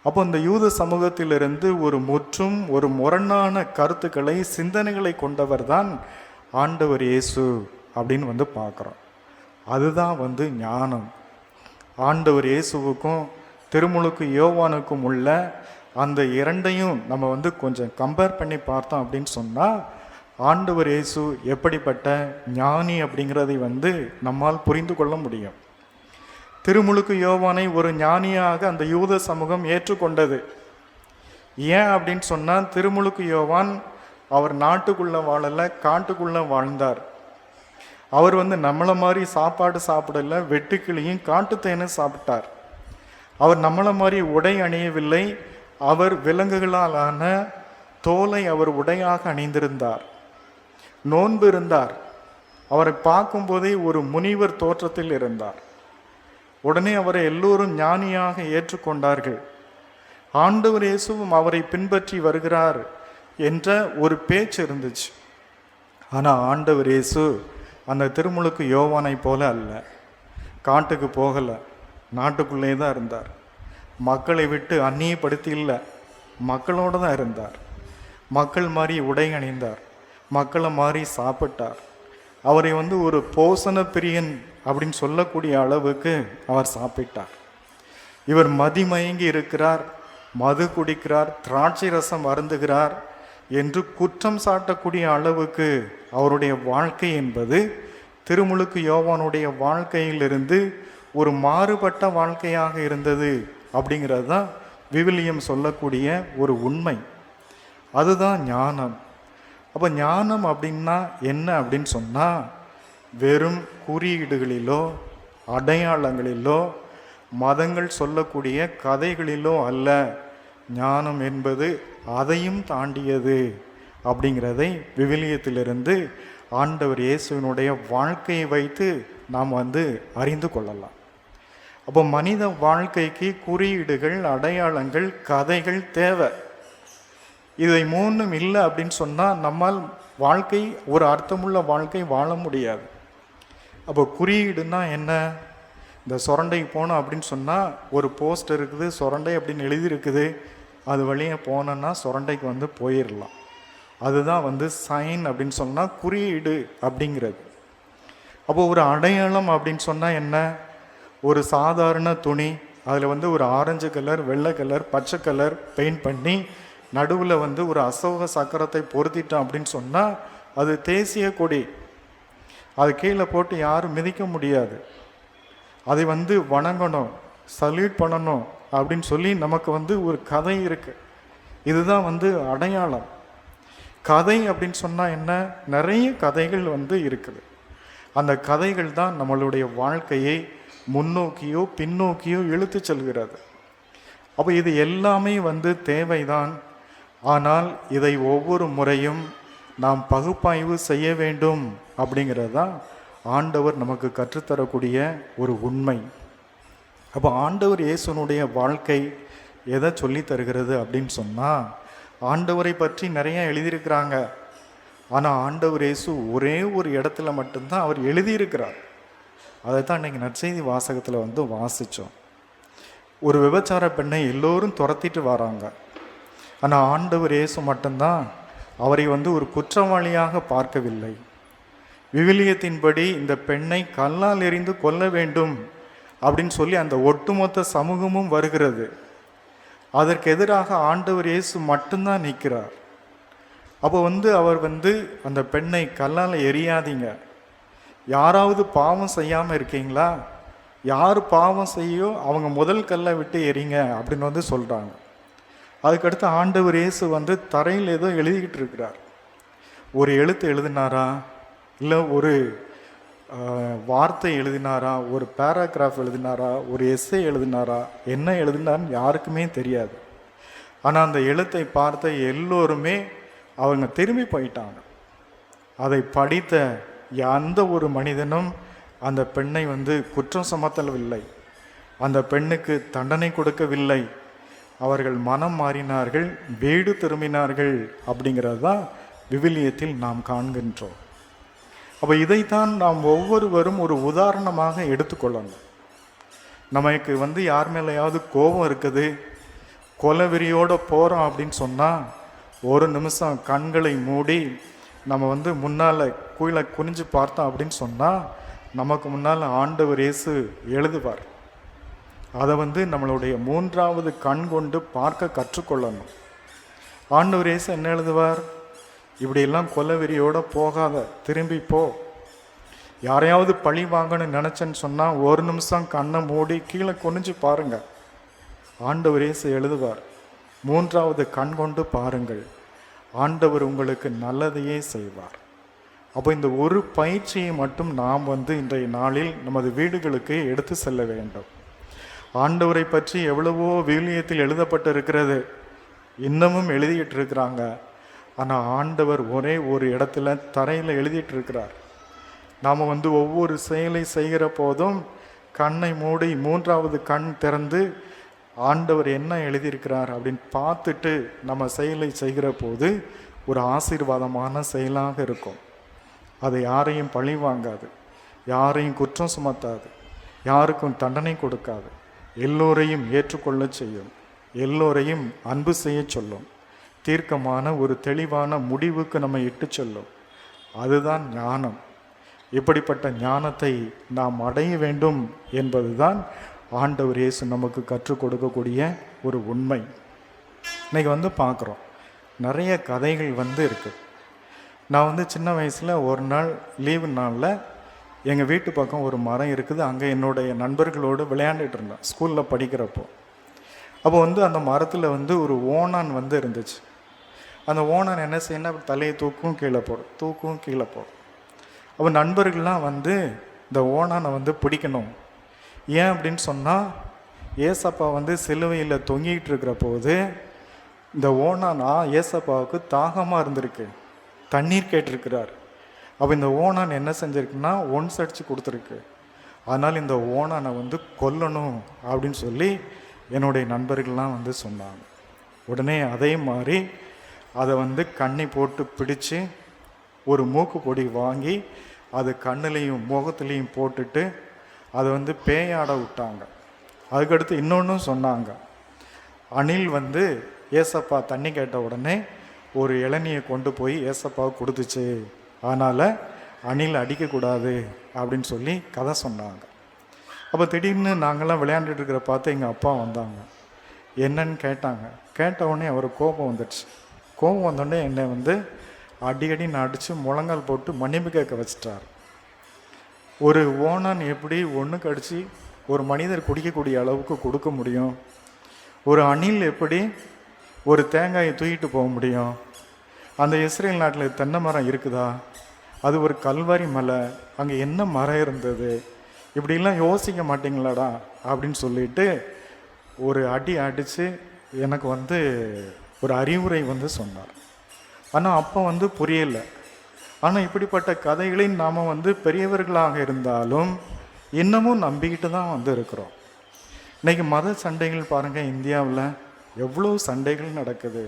அப்போ இந்த யூத சமூகத்திலிருந்து ஒரு முற்றும் ஒரு முரணான கருத்துக்களை சிந்தனைகளை கொண்டவர் தான் ஆண்டவர் இயேசு அப்படின்னு பார்க்குறோம். அதுதான் ஞானம். ஆண்டவர் இயேசுவுக்கும் திருமுழுக்கு யோவானுக்கும் உள்ள அந்த இரண்டையும் நம்ம கொஞ்சம் கம்பேர் பண்ணி பார்த்தோம் அப்படின்னு சொன்னால் ஆண்டவர் இயேசு எப்படிப்பட்ட ஞானி அப்படிங்கிறதை நம்மால் புரிந்து கொள்ள முடியும். திருமுழுக்கு யோவானை ஒரு ஞானியாக அந்த யூத சமூகம் ஏற்றுக்கொண்டது. ஏன் அப்படின்னு சொன்னால், திருமுழுக்கு யோவான் அவர் நாட்டுக்குள்ளே வாழலை, காட்டுக்குள்ளே வாழ்ந்தார். அவர் நம்மளை மாதிரி சாப்பாடு சாப்பிடல, வெட்டுக்கிளியும் காட்டுத்தேனும் சாப்பிட்டார். அவர் நம்மளை மாதிரி உடை அணியவில்லை, அவர் விலங்குகளாலான தோலை அவர் உடையாக அணிந்திருந்தார். நோன்பு இருந்தார். அவரை பார்க்கும்போதே ஒரு முனிவர் தோற்றத்தில் இருந்தார். உடனே அவரை எல்லோரும் ஞானியாக ஏற்றுக்கொண்டார்கள். ஆண்டவர் இயேசுவும் அவரை பின்பற்றி வருகிறார் என்ற ஒரு பேச்சு இருந்துச்சு. ஆனால் ஆண்டவர் இயேசு அந்த திருமுழுக்கு யோவானை போல அல்ல. காட்டுக்கு போகலை, நாட்டுக்குள்ளே தான் இருந்தார். மக்களை விட்டு அந்நியப்படுத்தி இல்லை, மக்களோடு தான் இருந்தார். மக்கள் மாதிரி உடை அணிந்தார், மக்களை மாதிரி சாப்பிட்டார். அவரை வந்து ஒரு போசன பிரியன் அப்படின்னு சொல்லக்கூடிய அளவுக்கு அவர் சாப்பிட்டார். இவர் மதிமயங்கி இருக்கிறார், மது குடிக்கிறார், திராட்சை ரசம் அருந்துகிறார் என்று குற்றம் சாட்டக்கூடிய அளவுக்கு அவருடைய வாழ்க்கை என்பது திருமுழுக்கு யோவானுடைய வாழ்க்கையிலிருந்து ஒரு மாறுபட்ட வாழ்க்கையாக இருந்தது. அப்படிங்கிறது தான் விவிலியம் சொல்லக்கூடிய ஒரு உண்மை. அதுதான் ஞானம். அப்போ ஞானம் அப்படின்னா என்ன அப்படின்னு சொன்னால், வெறும் குறியீடுகளிலோ அடையாளங்களிலோ மதங்கள் சொல்லக்கூடிய கதைகளிலோ அல்ல. ஞானம் என்பது அதையும் தாண்டியது அப்படிங்கிறதை விவிலியத்திலிருந்து ஆண்டவர் இயேசுவினுடைய வாழ்க்கையை வைத்து நாம் அறிந்து கொள்ளலாம். அப்போ மனித வாழ்க்கைக்கு குறியீடுகள், அடையாளங்கள், கதைகள் தேவை. இதை மூணும் இல்லை அப்படின்னு சொன்னால் நம்மால் வாழ்க்கை, ஒரு அர்த்தமுள்ள வாழ்க்கை வாழ முடியாது. அப்போ குறியீடுனா என்ன? இந்த சுரண்டைக்கு போனோம் அப்படின்னு சொன்னால் ஒரு போஸ்ட் இருக்குது, சுரண்டை அப்படின்னு எழுதியிருக்குது, அது வழியாக போனோன்னா சுரண்டைக்கு போயிடலாம். அதுதான் சைன் அப்படின்னு சொன்னால் குறியீடு அப்படிங்கிறது. அப்போ ஒரு அடையாளம் அப்படின்னு சொன்னால் என்ன? ஒரு சாதாரண துணி, அதில் ஒரு ஆரஞ்சு கலர், வெள்ளை கலர், பச்சை கலர் பெயிண்ட் பண்ணி நடுவில் ஒரு அசோக சக்கரத்தை பொருத்திட்டோம் அப்படின்னு சொன்னால் அது தேசிய கொடி. அது கீழே போட்டு யாரும் மிதிக்க முடியாது. அதை வணங்கணும், சல்யூட் பண்ணணும் அப்படின்னு சொல்லி நமக்கு ஒரு கதை இருக்குது. இதுதான் அடையாளம். கதை அப்படின்னு சொன்னால் என்ன? நிறைய கதைகள் இருக்குது. அந்த கதைகள் தான் நம்மளுடைய வாழ்க்கையை முன்னோக்கியோ பின்னோக்கியோ இழுத்து செல்கிறது. அப்போ இது எல்லாமே தேவைதான். ஆனால் இதை ஒவ்வொரு முறையும் நாம் பகுப்பாய்வு செய்ய வேண்டும் அப்படிங்கிறது தான் ஆண்டவர் நமக்கு கற்றுத்தரக்கூடிய ஒரு உண்மை. அப்போ ஆண்டவர் இயேசுனுடைய வாழ்க்கை எதை சொல்லி தருகிறது அப்படின்னு சொன்னால், ஆண்டவரை பற்றி நிறைய எழுதியிருக்கிறாங்க. ஆனால் ஆண்டவர் இயேசு ஒரே ஒரு இடத்துல மட்டும்தான் அவர் எழுதியிருக்கிறார். அதை தான் இன்றைக்கி நற்செய்தி வாசகத்தில் வாசித்தோம். ஒரு விபச்சார பெண்ணை எல்லோரும் துரத்திட்டு வராங்க. ஆனால் ஆண்டவர் இயேசு மட்டும்தான் அவரை ஒரு குற்றவாளியாக பார்க்கவில்லை. விவிலியத்தின்படி இந்த பெண்ணை கல்லால் எறிந்து கொல்ல வேண்டும் அப்படின்னு சொல்லி அந்த ஒட்டுமொத்த சமூகமும் வருகிறது. அதற்கு எதிராக ஆண்டவர் இயேசு மட்டும்தான் நிற்கிறார். அப்போ அவர் அந்த பெண்ணை கல்லால் எறியாதீங்க, யாராவது பாவம் செய்யாமல் இருக்கீங்களா, யார் பாவம் செய்யோ அவங்க முதல் கல்லை விட்டு எறிங்க அப்படின்னு சொல்கிறாங்க. அதுக்கடுத்து ஆண்டவர் இயேசு தரையில் ஏதோ எழுதிக்கிட்டு இருக்கிறார். ஒரு எழுத்து எழுதினாரா, இல்லை ஒரு வார்த்தை எழுதினாரா, ஒரு பேராகிராஃப் எழுதினாரா, ஒரு எஸ்ஸே எழுதினாரா, என்ன எழுதினார்னு யாருக்குமே தெரியாது. ஆனால் அந்த எழுத்தை பார்த்த எல்லோருமே அவங்க திரும்பி போயிட்டாங்க. அதை படித்த எந்த ஒரு மனிதனும் அந்த பெண்ணை குற்றம் சுமத்தவில்லை, அந்த பெண்ணுக்கு தண்டனை கொடுக்கவில்லை. அவர்கள் மனம் மாறினார்கள், வீடு திரும்பினார்கள். அப்படிங்கிறது தான் விவிலியத்தில் நாம் காண்கின்றோம். அப்போ இதைத்தான் நாம் ஒவ்வொருவரும் ஒரு உதாரணமாக எடுத்துக்கொள்ளணும். நமக்கு யார் மேலேயாவது கோபம் இருக்குது, கொலவெறியோடு போகிறோம் அப்படின்னு சொன்னால் ஒரு நிமிஷம் கண்களை மூடி நம்ம முன்னால் கீழே குனிஞ்சு பார்த்தோம் அப்படின்னு சொன்னால் நமக்கு முன்னால் ஆண்டவர் இயேசு எழுதுவார். அதை நம்மளுடைய மூன்றாவது கண் கொண்டு பார்க்க கற்றுக்கொள்ளணும். ஆண்டவர் இயேசு என்ன எழுதுவார்? இப்படியெல்லாம் கொலவெறியோடு போகாத, திரும்பி போ. யாரையாவது பழி வாங்கணும்னு நினச்சேன்னு சொன்னால் ஒரு நிமிஷம் கண்ணை மூடி கீழே குனிஞ்சு பாருங்க. ஆண்டவர் இயேசு எழுதுவார், மூன்றாவது கண் கொண்டு பாருங்கள், ஆண்டவர் உங்களுக்கு நல்லதையே செய்வார். அப்போ இந்த ஒரு பயிற்சியை மட்டும் நாம் இன்றைய நாளில் நமது வீடுகளுக்கு எடுத்து செல்ல வேண்டும். ஆண்டவரை பற்றி எவ்வளவோ விவிலியத்தில் எழுதப்பட்டிருக்கிறது, இன்னமும் எழுதிட்டு இருக்கிறாங்க. ஆனால் ஆண்டவர் ஒரே ஒரு இடத்துல தரையில் எழுதிட்டு இருக்கிறார். நாம் ஒவ்வொரு செயலை செய்கிற போதும் கண்ணை மூடி மூன்றாவது கண் திறந்து ஆண்டவர் என்ன எழுதியிருக்கிறார் அப்படின்னு பார்த்துட்டு நம்ம செயலை செய்கிற போது ஒரு ஆசீர்வாதமான செயலாக இருக்கும். அதை யாரையும் பழி வாங்காது, யாரையும் குற்றம் சுமத்தாது, யாருக்கும் தண்டனை கொடுக்காது, எல்லோரையும் ஏற்றுக்கொள்ள செய்யும், எல்லோரையும் அன்பு செய்ய சொல்லும், தீர்க்கமான ஒரு தெளிவான முடிவுக்கு நம்ம இட்டு சொல்லும். அதுதான் ஞானம். இப்படிப்பட்ட ஞானத்தை நாம் அடைய வேண்டும் என்பதுதான் ஆண்டவர் இயேசு நமக்கு கற்றுக் கொடுக்கக்கூடிய ஒரு உண்மை. இன்றைக்கி பார்க்குறோம், நிறைய கதைகள் இருக்குது. நான் சின்ன வயசில் ஒரு நாள் லீவு நாளில் எங்கள் வீட்டு பக்கம் ஒரு மரம் இருக்குது, அங்கே என்னுடைய நண்பர்களோடு விளையாண்டுட்டு இருந்தேன் ஸ்கூலில் படிக்கிறப்போ. அப்போ அந்த மரத்தில் ஒரு ஓணான் இருந்துச்சு. அந்த ஓணான் என்ன செய்யணும், அப்படி தலையை தூக்கும் கீழே போடும். அப்போ நண்பர்கள்லாம் இந்த ஓணானை பிடிக்கணும். ஏன் அப்படின்னு சொன்னால், ஏசப்பா சிலுவையில் தொங்கிட்டு இருக்கிற போது இந்த ஓணானா ஏசப்பாவுக்கு தாகமாக இருந்திருக்கு, தண்ணீர் கேட்டிருக்கிறார். அப்போ இந்த ஓணான் என்ன செஞ்சிருக்குன்னா ஒன்ஸ் அடித்து கொடுத்துருக்கு. அதனால் இந்த ஓணானை கொல்லணும் அப்படின்னு சொல்லி என்னுடைய நண்பர்கள்லாம் சொன்னாங்க. உடனே அதே மாதிரி அதை கண்ணி போட்டு பிடிச்சு ஒரு மூக்கு பொடி வாங்கி அது கண்ணுலேயும் முகத்துலேயும் போட்டுட்டு அதை பேயாட விட்டாங்க. அதுக்கடுத்து இன்னொன்றும் சொன்னாங்க, அணில் ஏசப்பா தண்ணி கேட்ட உடனே ஒரு இளநியை கொண்டு போய் ஏசப்பாவுக்கு கொடுத்துச்சு, அதனால் அணில் அடிக்கக்கூடாது அப்படின்னு சொல்லி கதை சொன்னாங்க. அப்போ திடீர்னு நாங்கள்லாம் விளையாண்டுட்டு இருக்கிற பார்த்து எங்கள் அப்பா வந்தாங்க. என்னன்னு கேட்டாங்க. கேட்ட உடனே அவர் கோபம் வந்துடுச்சு. கோபம் வந்தோடனே என்னை அடி அடித்து முழங்கால் போட்டு மன்னிப்பு கேட்க வச்சிட்டார். ஒரு ஓணான் எப்படி ஒன்றுக்கு அடித்து ஒரு மனிதர் குடிக்கக்கூடிய அளவுக்கு கொடுக்க முடியும்? ஒரு அணில் எப்படி ஒரு தேங்காயை தூக்கிட்டு போக முடியும்? அந்த இஸ்ரேல் நாட்டில் தென்னை மரம் இருக்குதா? அது ஒரு கல்வாரி மலை, அங்கே என்ன மரம் இருந்தது? இப்படிலாம் யோசிக்க மாட்டிங்களாடா அப்படின்னு சொல்லிட்டு ஒரு அடி அடித்து எனக்கு ஒரு அறிவுரை சொன்னார். ஆனால் அப்போ புரியலை. ஆனால் இப்படிப்பட்ட கதைகளை நாம் பெரியவர்களாக இருந்தாலும் இன்னமும் நம்பிக்கிட்டு தான் இருக்கிறோம். இன்றைக்கி மத சண்டைகள் பாருங்கள், இந்தியாவில் எவ்வளோ சண்டைகள் நடக்குது.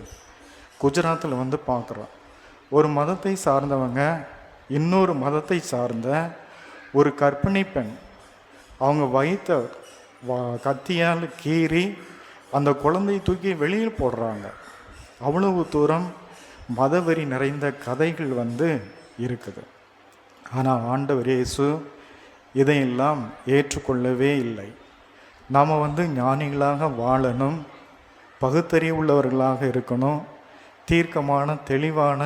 குஜராத்தில் பார்க்குறோம், ஒரு மதத்தை சார்ந்தவங்க இன்னொரு மதத்தை சார்ந்த ஒரு கர்ப்பிணி பெண் அவங்க வயிற்ற கத்தியால் கீறி அந்த குழந்தையை தூக்கி வெளியில் போடுறாங்க. அவ்வளவு தூரம் மதவெறி நிறைந்த கதைகள் இருக்குது. ஆனால் ஆண்டவர் இயேசு இதையெல்லாம் ஏற்றுக்கொள்ளவே இல்லை. நாம் ஞானிகளாக வாழணும், பகுத்தறிவுள்ளவர்களாக இருக்கணும், தீர்க்கமான தெளிவான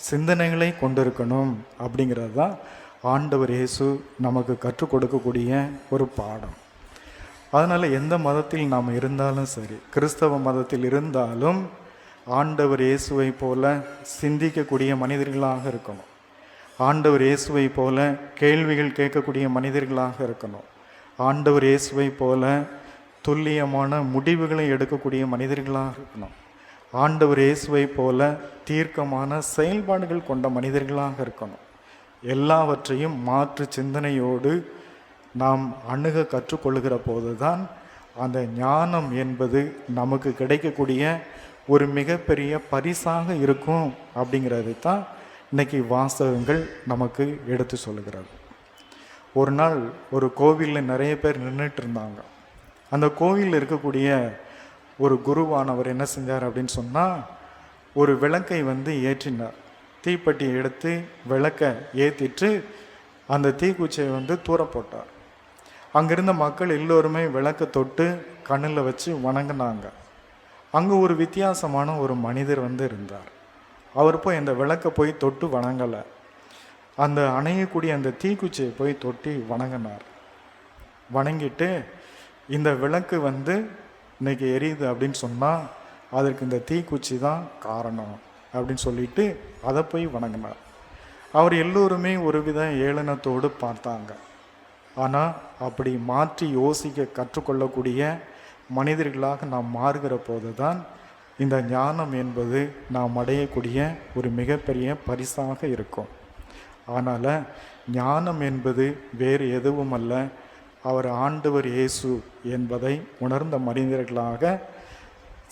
சிந்தனைகளை கொண்டிருக்கணும். அப்படிங்கிறது தான் ஆண்டவர் இயேசு நமக்கு கற்றுக் கொடுக்கக்கூடிய ஒரு பாடம். அதனால் எந்த மதத்தில் நாம் இருந்தாலும் சரி, கிறிஸ்தவ மதத்தில் இருந்தாலும் ஆண்டவர் இயேசுவை போல சிந்திக்கக்கூடிய மனிதர்களாக இருக்கணும். ஆண்டவர் இயேசுவை போல கேள்விகள் கேட்கக்கூடிய மனிதர்களாக இருக்கணும். ஆண்டவர் இயேசுவை போல துல்லியமான முடிவுகளை எடுக்கக்கூடிய மனிதர்களாக இருக்கணும். ஆண்டவர் இயேசுவை போல தீர்க்கமான செயல்பாடுகள் கொண்ட மனிதர்களாக இருக்கணும். எல்லாவற்றையும் மாற்று சிந்தனையோடு நாம் அணுக கற்றுக்கொள்கிற போது தான் அந்த ஞானம் என்பது நமக்கு கிடைக்கக்கூடிய ஒரு மிகப்பெரிய பரிசாக இருக்கும். அப்படிங்கிறது தான் இன்றைக்கி வாசகங்கள் நமக்கு எடுத்து சொல்லுகிறது. ஒரு நாள் ஒரு கோவிலில் நிறைய பேர் நின்றுட்டு இருந்தாங்க. அந்த கோவிலில் இருக்கக்கூடிய ஒரு குருவானவர் என்ன செஞ்சார் அப்படின்னு சொன்னால், ஒரு விளக்கை ஏற்றினார். தீப்பெட்டியை எடுத்து விளக்கை ஏற்றிட்டு அந்த தீக்குச்சியை தூர போட்டார். அங்கிருந்த மக்கள் எல்லோருமே விளக்கை தொட்டு கண்ணில் வச்சு வணங்கினாங்க. அங்கே ஒரு வித்தியாசமான ஒரு மனிதர் இருந்தார். அவர் போய் அந்த விளக்கை போய் தொட்டு வணங்கலை, அந்த அணையக்கூடிய அந்த தீக்குச்சியை போய் தொட்டி வணங்கினார். வணங்கிட்டு இந்த விளக்கு இன்னைக்கு எரியுது அப்படின்னு சொன்னால் அதற்கு இந்த தீக்குச்சி தான் காரணம் அப்படின்னு சொல்லிட்டு அதை போய் வணங்கினார். அவர் எல்லோருமே ஒரு வித ஏளனத்தோடு பார்த்தாங்க. ஆனால் அப்படி மாற்றி யோசிக்க கற்றுக்கொள்ளக்கூடிய மனிதர்களாக நாம் மாறுகிற போது தான் இந்த ஞானம் என்பது நாம் அடையக்கூடிய ஒரு மிகப்பெரிய பரிசாக இருக்கும். அதனால் ஞானம் என்பது வேறு எதுவும் அல்ல, அவர் ஆண்டவர் இயேசு என்பதை உணர்ந்த மனிதர்களாக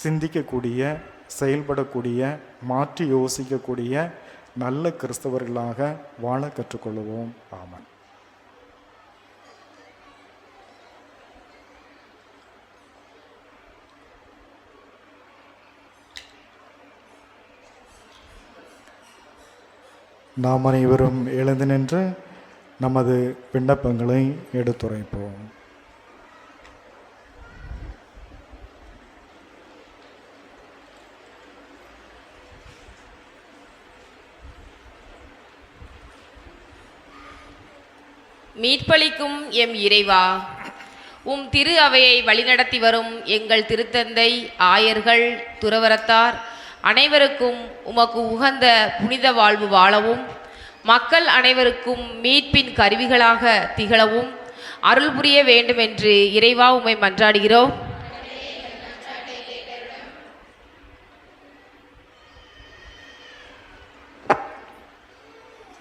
சிந்திக்கக்கூடிய, செயல்படக்கூடிய, மாற்றி யோசிக்கக்கூடிய நல்ல கிறிஸ்தவர்களாக வாழ கற்றுக்கொள்வோம். ஆமென். நாம் அனைவரும் எழுந்து நின்று நமது விண்ணப்பங்களை எடுத்துரைப்போம். மீட்பளிக்கும் எம் இறைவா, உம் திரு அவையை வழிநடத்தி வரும் எங்கள் திருத்தந்தை, ஆயர்கள், துறவரத்தார் அனைவருக்கும் உமக்கு உகந்த புனித வாழ்வு வாழவும், மக்கள் அனைவருக்கும் மீட்பின் கருவிகளாக திகழவும் அருள் புரிய வேண்டுமென்று இறைவா உம்மை மன்றாடுகிறோம்.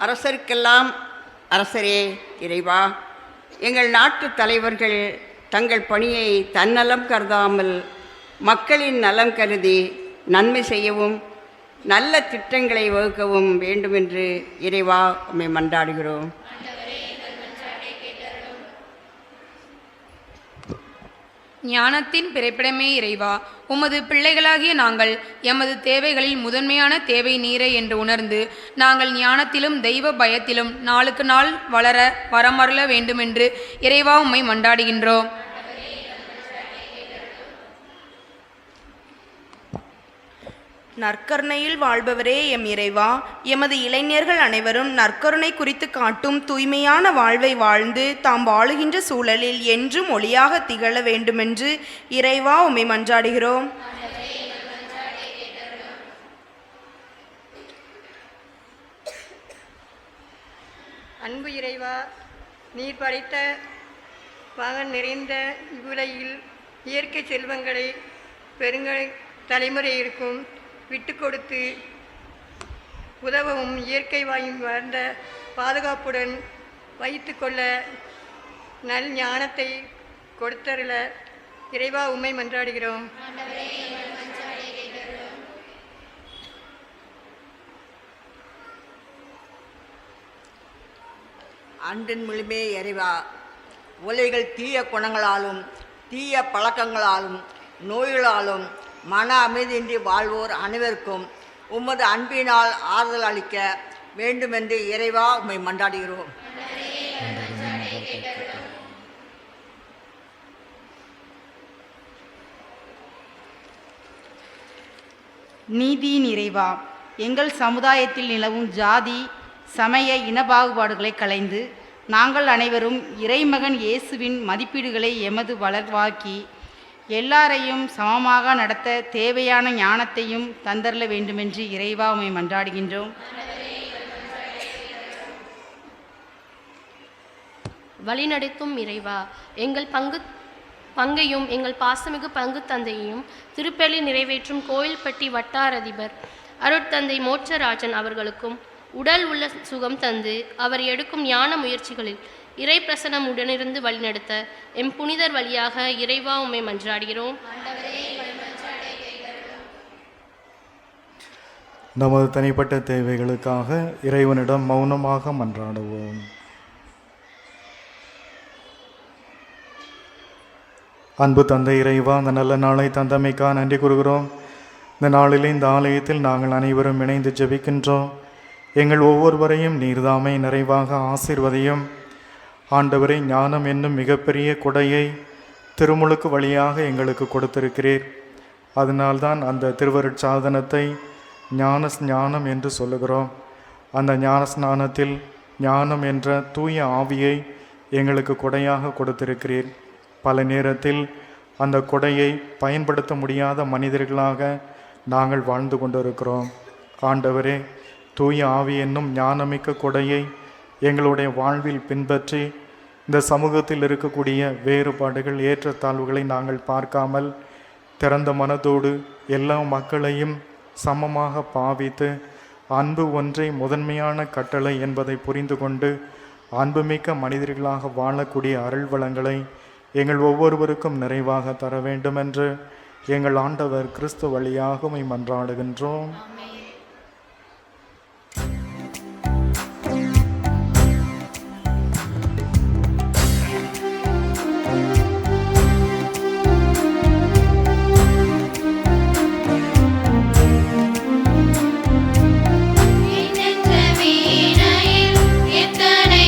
அரசருக்கெல்லாம் அரசரே இறைவா, எங்கள் நாட்டு தலைவர்கள் தங்கள் பணியை தன்னலம் கருதாமல் மக்களின் நலம் கருதி நன்மை செய்யவும் நல்ல திட்டங்களை வகுக்கவும் வேண்டுமென்று இறைவா உம்மை மன்றாடுகிறோம். ஞானத்தின் பிறப்பிடமே இறைவா, உமது பிள்ளைகளாகிய நாங்கள் எமது தேவைகளில் முதன்மையான தேவை நீரே என்று உணர்ந்து நாங்கள் ஞானத்திலும் தெய்வ பயத்திலும் நாளுக்கு நாள் வளர வரமருள வேண்டுமென்று இறைவா உம்மை மன்றாடுகின்றோம். நற்கருணையில் வாழ்பவரே எம் இறைவா, எமது இளைஞர்கள் அனைவரும் நற்கருணை குறித்து காட்டும் தூய்மையான வாழ்வை வாழ்ந்து தாம் வாழுகின்ற சூழலில் என்றும் ஒளியாக திகழ வேண்டுமென்று இறைவா உம்மை மன்றாடுகிறோம். அன்பு இறைவா, நீர் படைத்த மகன் நிறைந்த இவ்வுலகில் இயற்கை செல்வங்களை தலைமுறையிற்கும் விட்டு கொடுத்து உதவவும் இயற்கை வாயும் வளர்ந்த பாதுகாப்புடன் வைத்து கொள்ள நல் ஞானத்தை கொடுத்தருள இறைவா உம்மை மன்றாடுகிறோம். அன்பின் முழுமே இறைவா, உலகில் தீய குணங்களாலும் தீய பழக்கங்களாலும் நோய்களாலும் மன அமைதியின்றி வாழ்வோர் அனைவருக்கும் உமது அன்பினால் ஆறுதல் அளிக்க வேண்டுமென்று இறைவா உம்மை மன்றாடுகிறோம். நீதியின் இறைவா, எங்கள் சமுதாயத்தில் நிலவும் ஜாதி சமய இன பாகுபாடுகளை களைந்து நாங்கள் அனைவரும் இறைமகன் இயேசுவின் மதிப்பீடுகளை எமது வளர்வாக்கி எல்லாரையும் சமமாக நடத்த தேவையான ஞானத்தையும் தந்தரல வேண்டுமென்று இறைவா உம்மை மன்றாடுகின்றோம். வழிநடத்தும் இறைவா, எங்கள் பங்கையும் எங்கள் பாசமிகு பங்கு தந்தையையும் திருப்பலி நிறைவேற்றும் கோயில்பட்டி வட்டார அதிபர் அருட்தந்தை மோட்சராஜன் அவர்களுக்கும் உடல் உள்ள சுகம் தந்து அவர் எடுக்கும் ஞான முயற்சிகளில் இறை பிரசனம் உடனிருந்து வழிநடத்த எம் புனிதர் வழியாக இறைவா உம்மை மன்றாடுகிறோம். நமது தனிப்பட்ட தேவைகளுக்காக இறைவனிடம் மௌனமாக மன்றாடுவோம். அன்பு தந்தை இறைவா, அந்த நல்ல நாளை தந்தமைக்காக நன்றி கூறுகிறோம். இந்த நாளிலே இந்த ஆலயத்தில் நாங்கள் அனைவரும் இணைந்து ஜெபிக்கின்றோம். எங்கள் ஒவ்வொருவரையும் நீர்தாமை நிறைவாக ஆசீர்வதியும். ஆண்டவரே, ஞானம் என்னும் மிகப்பெரிய கொடையை திருமுழுக்கு வழியாக எங்களுக்கு கொடுத்திருக்கிறீர். அதனால்தான் அந்த திருவருட்சாதனத்தை ஞானம் என்று சொல்லுகிறோம். அந்த ஞான ஸ்நானத்தில் ஞானம் என்ற தூய ஆவியை எங்களுக்கு கொடையாக கொடுத்திருக்கிறீர். பல நேரத்தில் அந்த கொடையை பயன்படுத்த முடியாத மனிதர்களாக நாங்கள் வாழ்ந்து கொண்டிருக்கிறோம். ஆண்டவரே, தூய ஆவி என்னும் ஞானமிக்க கொடையை எங்களுடைய வாழ்வில் பின்பற்றி இந்த சமூகத்தில் இருக்கக்கூடிய வேறுபாடுகள் ஏற்றத்தாழ்வுகளை நாங்கள் பார்க்காமல் திறந்த மனதோடு எல்லா மக்களையும் சமமாக பாவித்து அன்பு ஒன்றை முதன்மையான கட்டளை என்பதை புரிந்து கொண்டு அன்புமிக்க மனிதர்களாக வாழக்கூடிய அருள் வளங்களை எங்கள் ஒவ்வொருவருக்கும் நிறைவாக தர வேண்டுமென்று எங்கள் ஆண்டவர் கிறிஸ்து வழியாக உம்மை மன்றாடுகின்றோம். எத்தனை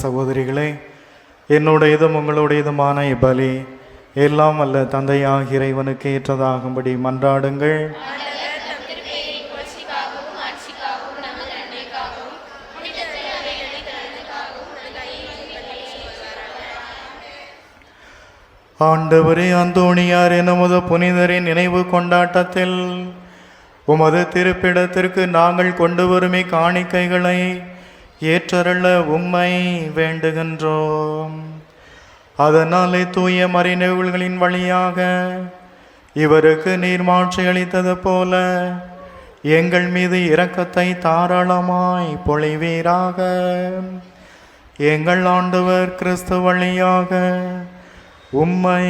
சகோதரிகளே, என்னுடையதும் உங்களுடையதுமான இப்பலி எல்லாம் அல்ல தந்தையாகிய இறைவனுக்கு ஏற்றதாகும்படி மன்றாடுங்கள். ஆண்டவரே, அந்தோணியார் எனமுது புனிதரின் நினைவு கொண்டாட்டத்தில் உமது திருப்பிடத்திற்கு நாங்கள் கொண்டு வருமே காணிக்கைகளை ஏற்றருள உம்மை வேண்டுகின்றோம். அதனாலே தூய மறைநிகழ்வுகளின் வழியாக இவருக்கு நீர் மாற்றி அளித்தது போல எங்கள் மீது இரக்கத்தை தாராளமாய் பொழிவீராக. எங்கள் ஆண்டவர் கிறிஸ்து வழியாக உம்மை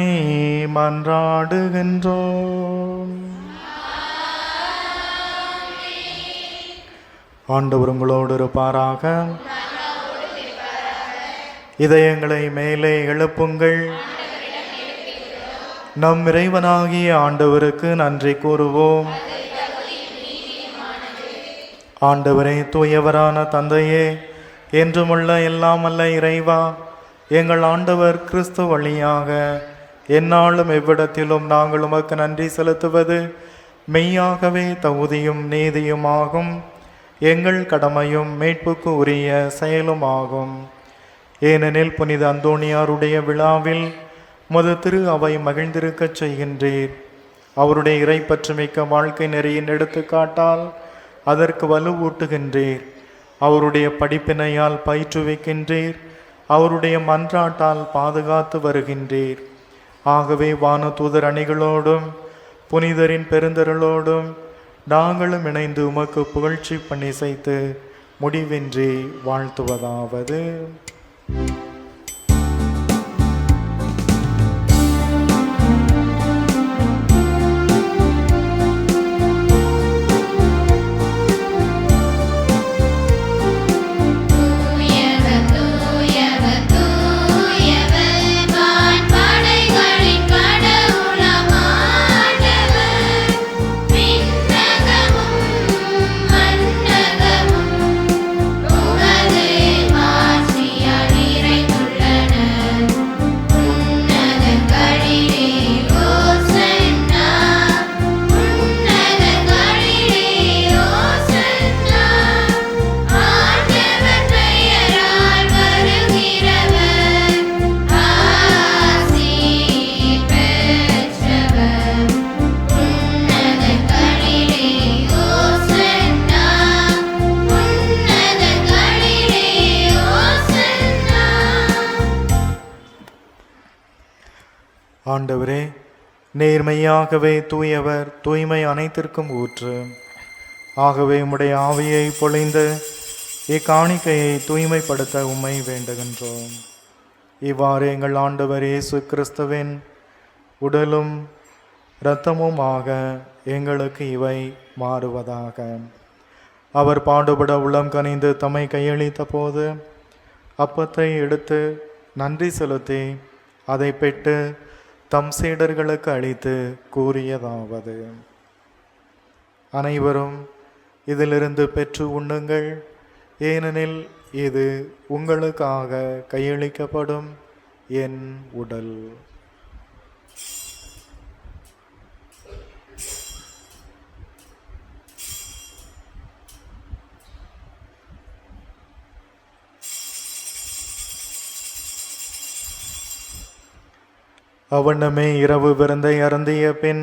மன்றாடுகின்றோம். ஆண்டவர் உங்களோடு இருப்பாராக. இதயங்களை மேலே எழுப்புங்கள். நம் இறைவனாகிய ஆண்டவருக்கு நன்றி கூறுவோம். ஆண்டவரே, தூயவரான தந்தையே, என்றுமுள்ள எல்லாம் அல்ல இறைவா, எங்கள் ஆண்டவர் கிறிஸ்து வழியாக எந்நாளும் எவ்விடத்திலும் நாங்கள் உமக்கு நன்றி செலுத்துவது மெய்யாகவே தகுதியும் நீதியுமாகும். எங்கள் கடமையும் மீட்புக்கு உரிய செயலுமாகும். ஏனெனில் புனித அந்தோணியாருடைய விழாவில் முது திரு அவை மகிழ்ந்திருக்கச் செய்கின்றீர். அவருடைய இறைப்பற்றுமிக்க வாழ்க்கை நெறியின் எடுத்துக்காட்டால் அதற்கு வலுவூட்டுகின்றீர். அவருடைய படிப்பினையால் பயிற்றுவிக்கின்றீர். அவருடைய மன்றாட்டால் பாதுகாத்து வருகின்றீர். ஆகவே வான தூதர் அணிகளோடும் புனிதரின் பெருந்தருளோடும் நாங்களும் இணைந்து உமக்கு புகழ்ச்சி பண்ணிசைத்து முடிவின்றி வாழ்த்துவதாவது: ஆண்டவரே, நேர்மையாகவே தூயவர், தூய்மை அனைத்திற்கும் ஊற்று. ஆகவே உம்முடைய ஆவியை பொழிந்து இக்காணிக்கையை தூய்மைப்படுத்த உம்மை வேண்டுகின்றோம். இவ்வாறு எங்கள் ஆண்டவர் இயேசு கிறிஸ்துவின் உடலும் இரத்தமுமாக எங்களுக்கு இவை மாறுவதாக. அவர் பாடுபட உள்ளம் கனிந்து தம்மை கையளித்த போது அப்பத்தை எடுத்து நன்றி செலுத்தி அதை பெற்று தம் சீடர்களுக்கு அளித்து கூறியதாவது: அனைவரும் இதிலிருந்து பெற்று உண்ணுங்கள், ஏனெனில் இது உங்களுக்காக கையளிக்கப்படும் என் உடல். அவ்வண்ணமே இரவு விருந்தை அருந்திய பின்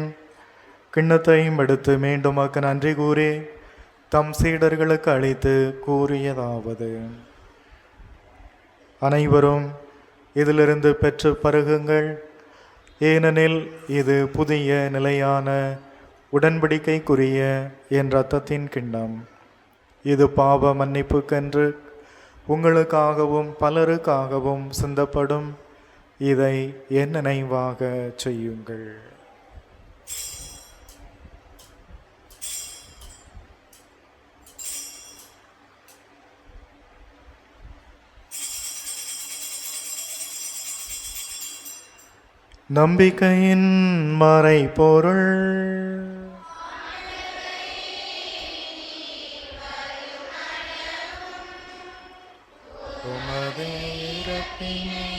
கிண்ணத்தையும் எடுத்து மீண்டும் அக்கு நன்றி கூறி தம் சீடர்களுக்கு அளித்து கூறியதாவது: அனைவரும் இதிலிருந்து பெற்று பருகுங்கள், ஏனெனில் இது புதிய நிலையான உடன்படிக்கைக்குரிய என் இரத்தத்தின் கிண்ணம். இது பாவ மன்னிப்புக்கென்று உங்களுக்காகவும் பலருக்காகவும் சிந்தப்படும். இதை என் நினைவாக செய்யுங்கள். நம்பிக்கையின் மறைபொருள். உமதே இறப்பினை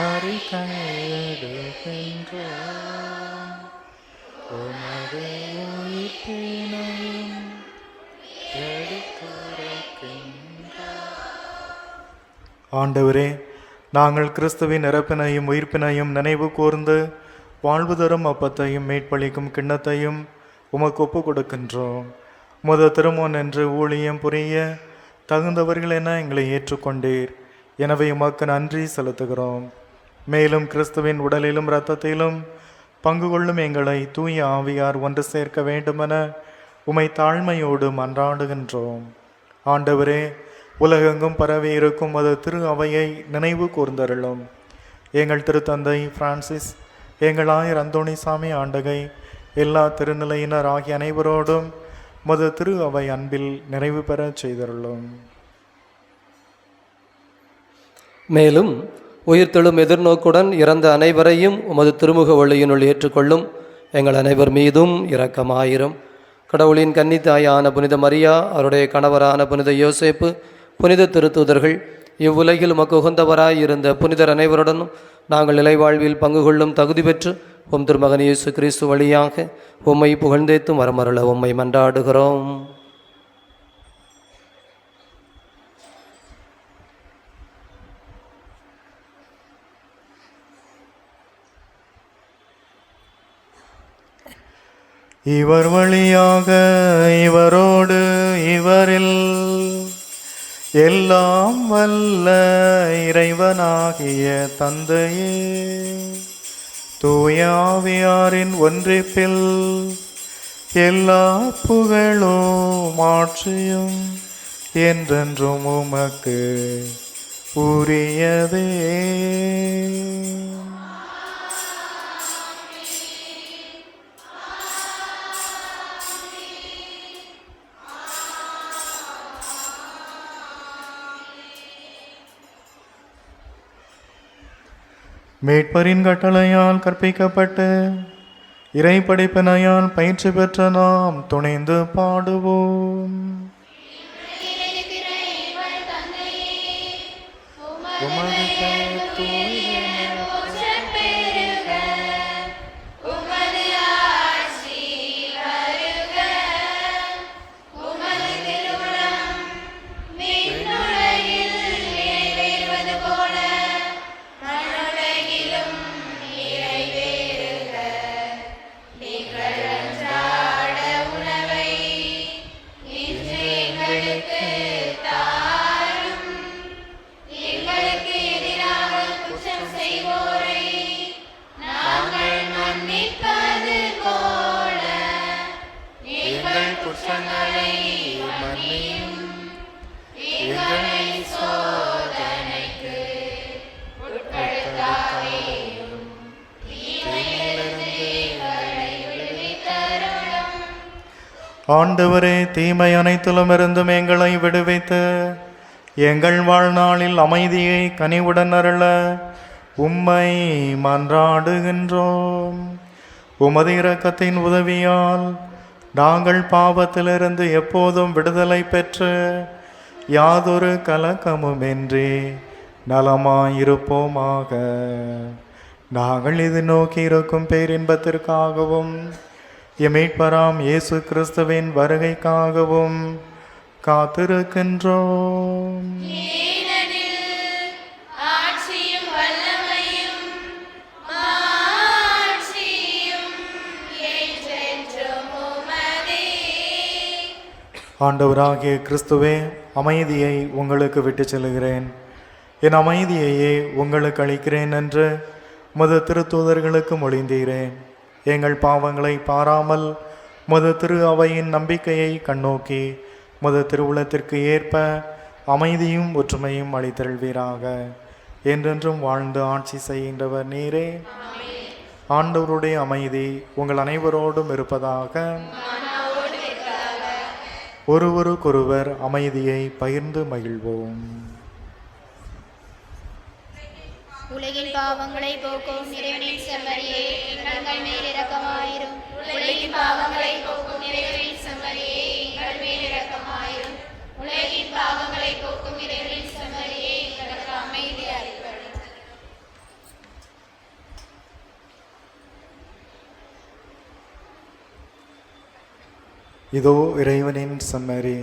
அறிக்கையிடுகின்றோம். உமது உயிர்ப்பினையும் எடுத்துரைக்கின்றோம். ஆண்டவரே, நாங்கள் கிறிஸ்துவின் இறப்பினையும் உயிர்ப்பினையும் நினைவு கூர்ந்து வாழ்வு தரும் அப்பத்தையும் மீட்பளிக்கும் கிண்ணத்தையும் உமக்கு ஒப்பு கொடுக்கின்றோம். உமது திருமுன் என்று ஊழியம் புரிய தகுந்தவர்கள் என எங்களை ஏற்றுக்கொண்டீர். எனவே உமக்கு நன்றி செலுத்துகிறோம். மேலும் கிறிஸ்துவின் உடலிலும் இரத்தத்திலும் பங்கு கொள்ளும் எங்களை தூய ஆவியார் ஒன்று சேர்க்க வேண்டுமென உமை தாழ்மையோடு மன்றாடுகின்றோம். ஆண்டவரே, உலகெங்கும் பரவி இருக்கும் அது திரு அவையை நினைவு கூர்ந்தருளும். எங்கள் திருத்தந்தை பிரான்சிஸ், எங்கள் ஆயர் அந்தோணிசாமி ஆண்டகை, எல்லா திருநிலையினர் ஆகிய அனைவரோடும் மது திரு அவை அன்பில் நிறைவு பெற செய்தருளும். மேலும் உயிர்த்தெழும் எதிர்நோக்குடன் இறந்த அனைவரையும் உமது திருமுக ஒளியினுள் ஏற்றுக்கொள்ளும். எங்கள் அனைவர் மீதும் இரக்கமாயிரும். கடவுளின் கன்னித்தாயான புனித மரியா, அவருடைய கணவரான புனித யோசேப்பு, புனித திருத்தூதர்கள், இவ்வுலகில் உமக்கு உகந்தவராய் இருந்த புனிதர் அனைவருடனும் நாங்கள் நிலைவாழ்வில் பங்கு கொள்ளும் தகுதி பெற்று உம் திருமகன் இயேசு கிறிஸ்து வழியாக உம்மை புகழ்ந்தேத்தும் வரமருள உம்மை மன்றாடுகிறோம். இவர் வழியாக இவரோடு இவரில் எல்லாம் வல்ல இறைவனாகிய தந்தையே, தூய ஆவியாரின் ஒன்றிப்பில் எல்லா புகழும் ஆட்சியும் என்றென்றும் உமக்கு உரியதே. மீட்பரின் கட்டளையால் கற்பிக்கப்பட்டு இறை படைப்பினையால் பயிற்சி பெற்ற நாம் துணிந்து பாடுவோம். உமது பெயர் தூயன ஆண்டவரே, தீமை அனைத்திலும் இருந்தும் எங்களை விடுவித்து எங்கள் வாழ்நாளில் அமைதியை கனிவுடன் அருள உம்மை மன்றாடுகின்றோம். உமது இரக்கத்தின் உதவியால் நாங்கள் பாவத்திலிருந்து எப்போதும் விடுதலை பெற்று யாதொரு கலக்கமுமின்றி நலமாயிருப்போமாக. நாங்கள் இது நோக்கி இருக்கும் பேரின்பத்திற்காகவும் மீட்பராம் இயேசு கிறிஸ்துவின் வருகைக்காகவும் காத்திருக்கின்றோம். ஆண்டவராகிய கிறிஸ்துவே, அமைதியை உங்களுக்கு விட்டு செல்கிறேன், என் அமைதியையே உங்களுக்கு அளிக்கிறேன் என்று உமது திருத்தூதர்களுக்கு மொழிந்தீரேன். எங்கள் பாவங்களை பாராமல் உமது திரு அவையின் நம்பிக்கையை கண்ணோக்கி உமது திருவுளத்திற்கு ஏற்ப அமைதியும் ஒற்றுமையும் அளித்தருள்வீராக. என்றென்றும் வாழ்ந்து ஆட்சி செய்கின்றவர் நீரே. ஆண்டவருடைய அமைதி உங்கள் அனைவரோடும் இருப்பதாக. ஒருவருக்கொருவர் அமைதியை பகிர்ந்து மகிழ்வோம். உலகின் பாவங்களை போக்கும் இறைவனின் செம்மறியே, எங்கள் மேல் இரக்கமாயிரும். உலகின் பாவங்களை போக்கும் இறைவனின் செம்மறியே, எங்கள் மேல் இரக்கமாயிரும். உலகின் பாவங்களை போக்கும் இறைவனின் செம்மறியே, எங்களுக்கு அமைதி இதோ இறைவனின் செம்மறி,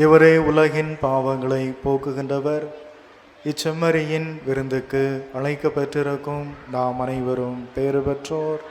இவரே உலகின் பாவங்களை போக்குகின்றவர். இச்செம்மறியின் விருந்துக்கு அழைக்கப்பட்டிருக்கும் நாம் அனைவரும் பேறு பெற்றோர்.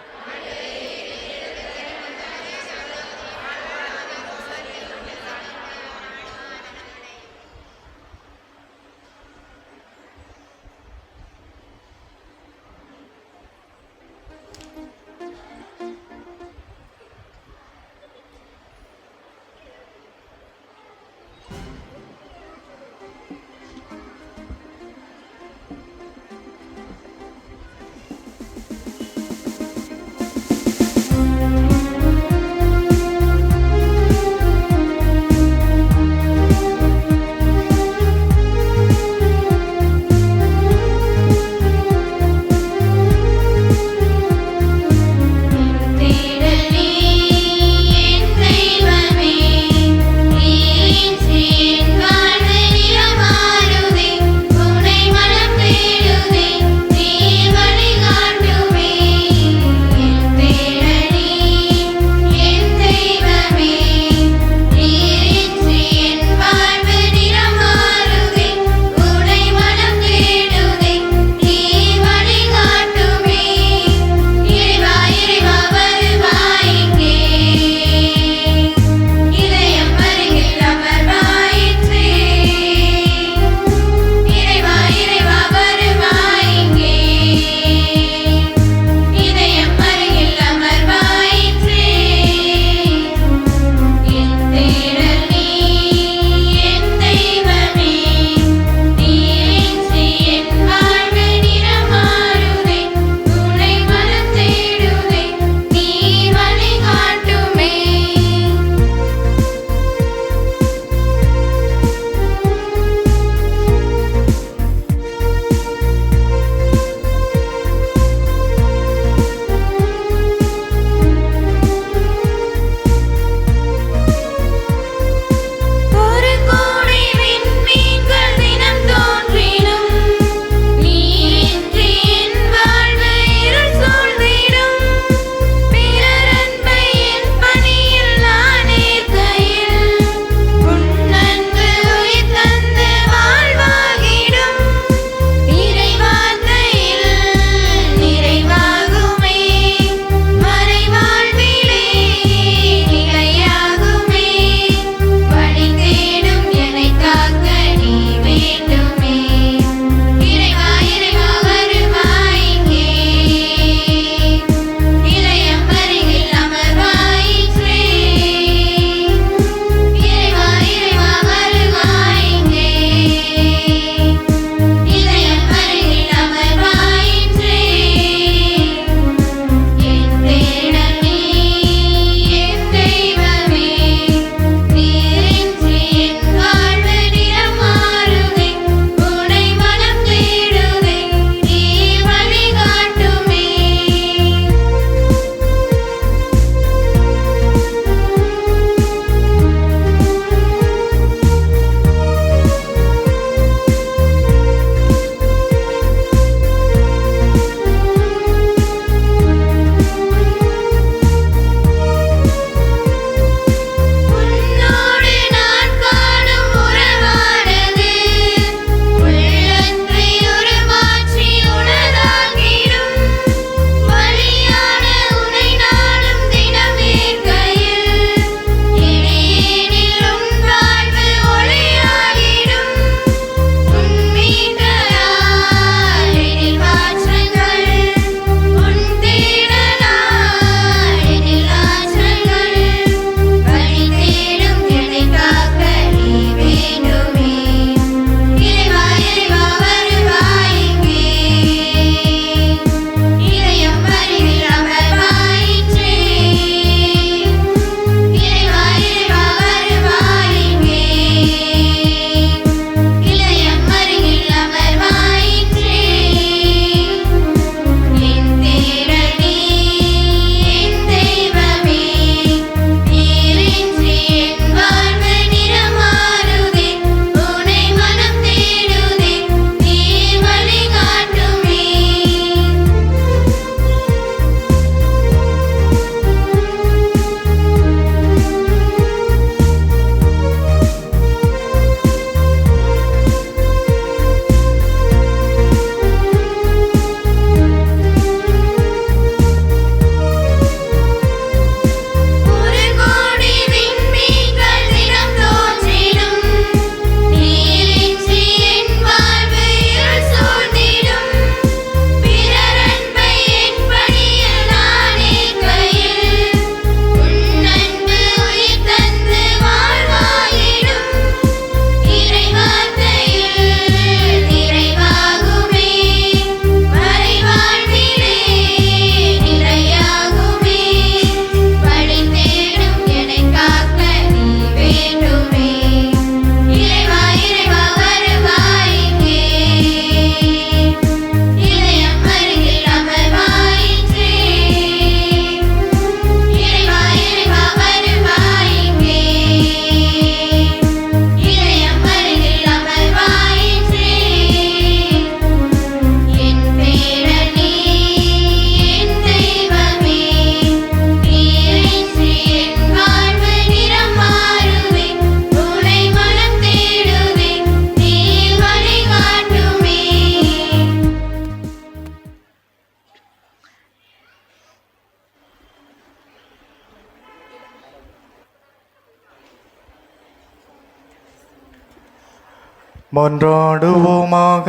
மன்றாடுவோமாக.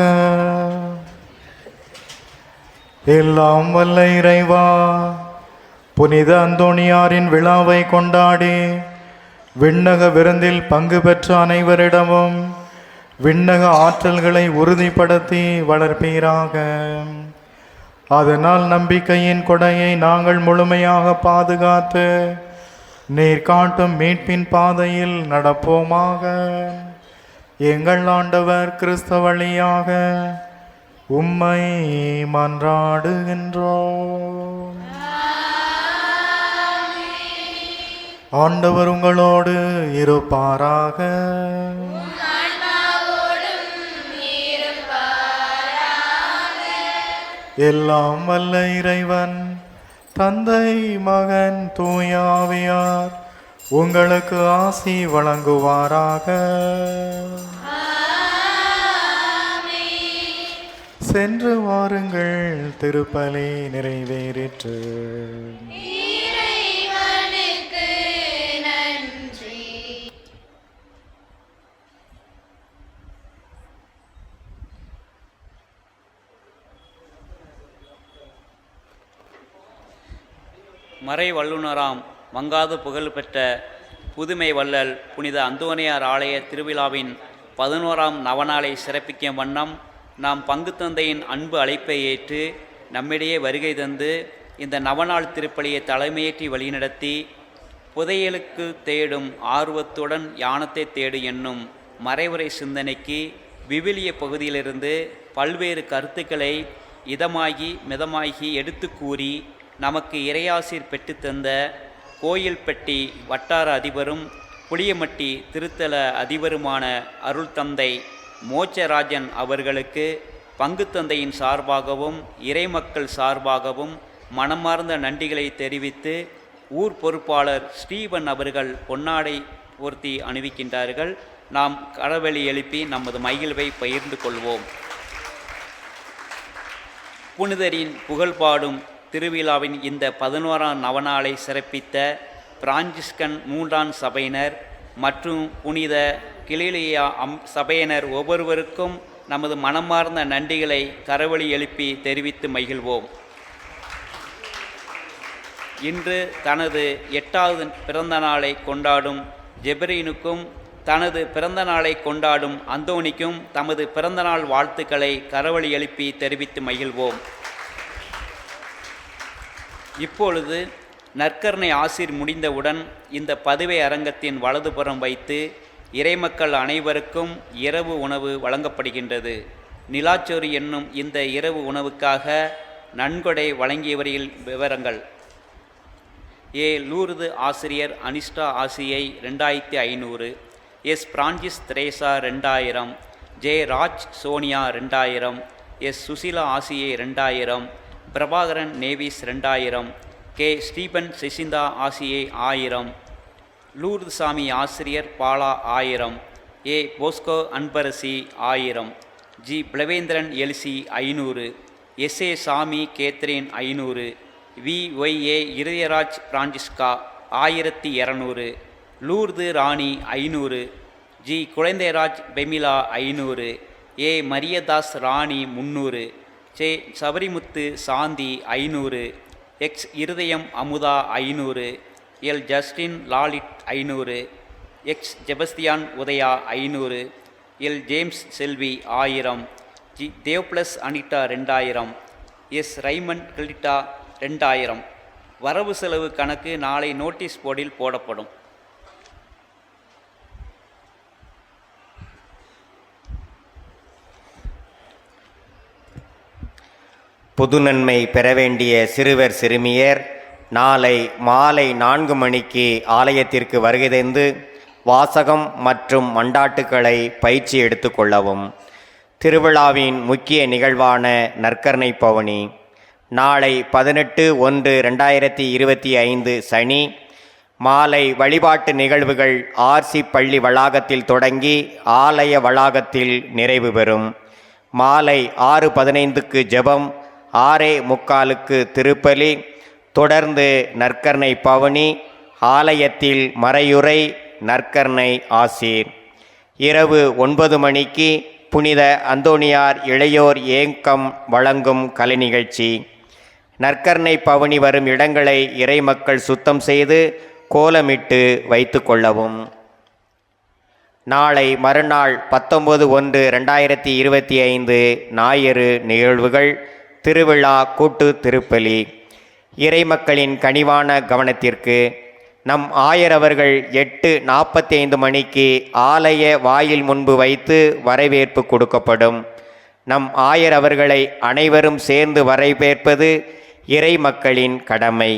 எல்லாம் வல்ல இறைவா, புனித அந்தோணியாரின் விழாவை கொண்டாடி விண்ணக விருந்தில் பங்கு பெற்ற அனைவரிடமும் விண்ணக ஆற்றல்களை உறுதிப்படுத்தி வளர்ப்பீராக. அதனால் நம்பிக்கையின் கொடையை நாங்கள் முழுமையாக பாதுகாத்து நீர் காட்டும் மீட்பின் பாதையில் நடப்போமாக. எங்கள் ஆண்டவர் கிறிஸ்து வழியாக உம்மை மன்றாடுகின்றோம். ஆண்டவர் உங்களோடு இருப்பாராக. எல்லாம் வல்ல இறைவன் தந்தை மகன் தூயாவியார் உங்களுக்கு ஆசி வழங்குவாராக. சென்று வாருங்கள், திருப்பலி நிறைவேறிற்று. மறை வல்லுநராம் மங்காது புகழ்பெற்ற புதுமை வள்ளல் புனித அந்தோணியார் ஆலய திருவிழாவின் 11ஆம் நவநாளை சிறப்பிக்கும் வண்ணம் நாம் பங்கு தந்தையின் அன்பு அழைப்பை ஏற்று நம்மிடையே வருகை தந்து இந்த நவநாள் திருப்பலியை தலைமையேற்றி வழிநடத்தி புதையலுக்கு தேடும் ஆர்வத்துடன் யானத்தை தேடு என்னும் மறைவுரை சிந்தனைக்கு விவிலிய பகுதியிலிருந்து பல்வேறு கருத்துக்களை இதமாகி மிதமாகி எடுத்து கூறி நமக்கு இறையாசிர் பெற்றுத்தந்த கோயில்பட்டி வட்டார அதிபரும் புளியமட்டி திருத்தல அதிபருமான அருள் தந்தை மோட்சராஜன் அவர்களுக்கு பங்கு தந்தையின் சார்பாகவும் இறைமக்கள் சார்பாகவும் மனமார்ந்த நன்றிகளை தெரிவித்து ஊர் பொறுப்பாளர் ஸ்டீபன் அவர்கள் பொன்னாடை போர்த்தி அணிவிக்கின்றார்கள். நாம் கரவெளி எழுப்பி நமது மகிழ்வை பகிர்ந்து கொள்வோம். புனிதரின் புகழ்பாடும் திருவிழாவின் இந்த 11ஆம் நவநாளை சிறப்பித்த பிரான்சிஸ்கன் 3ஆம் சபையினர் மற்றும் புனித கிலிலியா சபையினர் ஒவ்வொருவருக்கும் நமது மனமார்ந்த நன்றிகளை கரவொலி எழுப்பி தெரிவித்து மகிழ்வோம். இன்று தனது 8வது பிறந்த நாளை கொண்டாடும் ஜெபரீனுக்கும் தனது பிறந்த நாளை கொண்டாடும் அந்தோணிக்கும் தமது பிறந்தநாள் வாழ்த்துக்களை கரவொலி எழுப்பி தெரிவித்து மகிழ்வோம். இப்பொழுது நற்கருணை ஆசீர் முடிந்தவுடன் இந்த பதுவை அரங்கத்தின் வலதுபுறம் வைத்து இறைமக்கள் அனைவருக்கும் இரவு உணவு வழங்கப்படுகின்றது. நிலாச்சோறு என்னும் இந்த இரவு உணவுக்காக நன்கொடை வழங்கியவரில் விவரங்கள்: ஏ லூர்து ஆசிரியர் அனிஸ்டா ஆசியை 2500, S Francis Theresa 2000, J Raj Sonia 2000, S Susila ஆசியை 2000, Prabhakaran Nevis 2000, K Stephen Cecinta ஆசியை 1000, லூர்து சாமி ஆசிரியர் Bala 1000, A Bosco Anbarasi 1000, G பிளவேந்திரன் Elsie 500, S A Sami Catherine 500, V Y A Irudayaraj Francisca 1200, Lourdu Rani 500, G Kuzhandairaj பெமிலா 500, A Mariadas Rani 300, J Sabarimuthu Shanthi 500, X Irudayam Amudha 500, L Justin Lalit 500, X Sebastian Udaya 500, L James Selvi 1000, G தேவ்ப்ளஸ் Anita 2000, S Raymond கில்டிட்டா 2000. வரவு செலவு கணக்கு நாளை நோட்டீஸ் போர்டில் போடப்படும். பொது நன்மை பெற வேண்டிய சிறுவர் சிறுமியர் நாளை மாலை 4 மணிக்கு ஆலயத்திற்கு வருகை தந்து வாசகம் மற்றும் மண்டாட்டுக்களை பயிற்சி எடுத்துக்கொள்ளவும். திருவிழாவின் முக்கிய நிகழ்வான நற்கருணை பவனி நாளை 18/1/2025 சனி மாலை வழிபாட்டு நிகழ்வுகள் ஆர்சி பள்ளி வளாகத்தில் தொடங்கி ஆலய வளாகத்தில் நிறைவு பெறும். மாலை 6:15க்கு ஜெபம், 6:45க்கு திருப்பலி, தொடர்ந்து நற்கருணை பவனி, ஆலயத்தில் மறையுரை, நற்கருணை ஆசீர். இரவு 9 மணிக்கு புனித அந்தோணியார் இளையோர் ஏக்கம் வழங்கும் கலை நிகழ்ச்சி. நற்கருணை பவனி வரும் இடங்களை இறைமக்கள் சுத்தம் செய்து கோலமிட்டு வைத்து கொள்ளவும். நாளை மறுநாள் 19/1/2025 ஞாயிறு நிகழ்வுகள். திருவிழா கூட்டு திருப்பலி. இறைமக்களின் கனிவான கவனத்திற்கு நம் ஆயர் அவர்கள் 8:45 மணிக்கு ஆலய வாயில் முன்பு வைத்து வரவேற்பு கொடுக்கப்படும். நம் ஆயர் அவர்களை அனைவரும் சேர்ந்து வரவேற்பது இறைமக்களின் கடமை.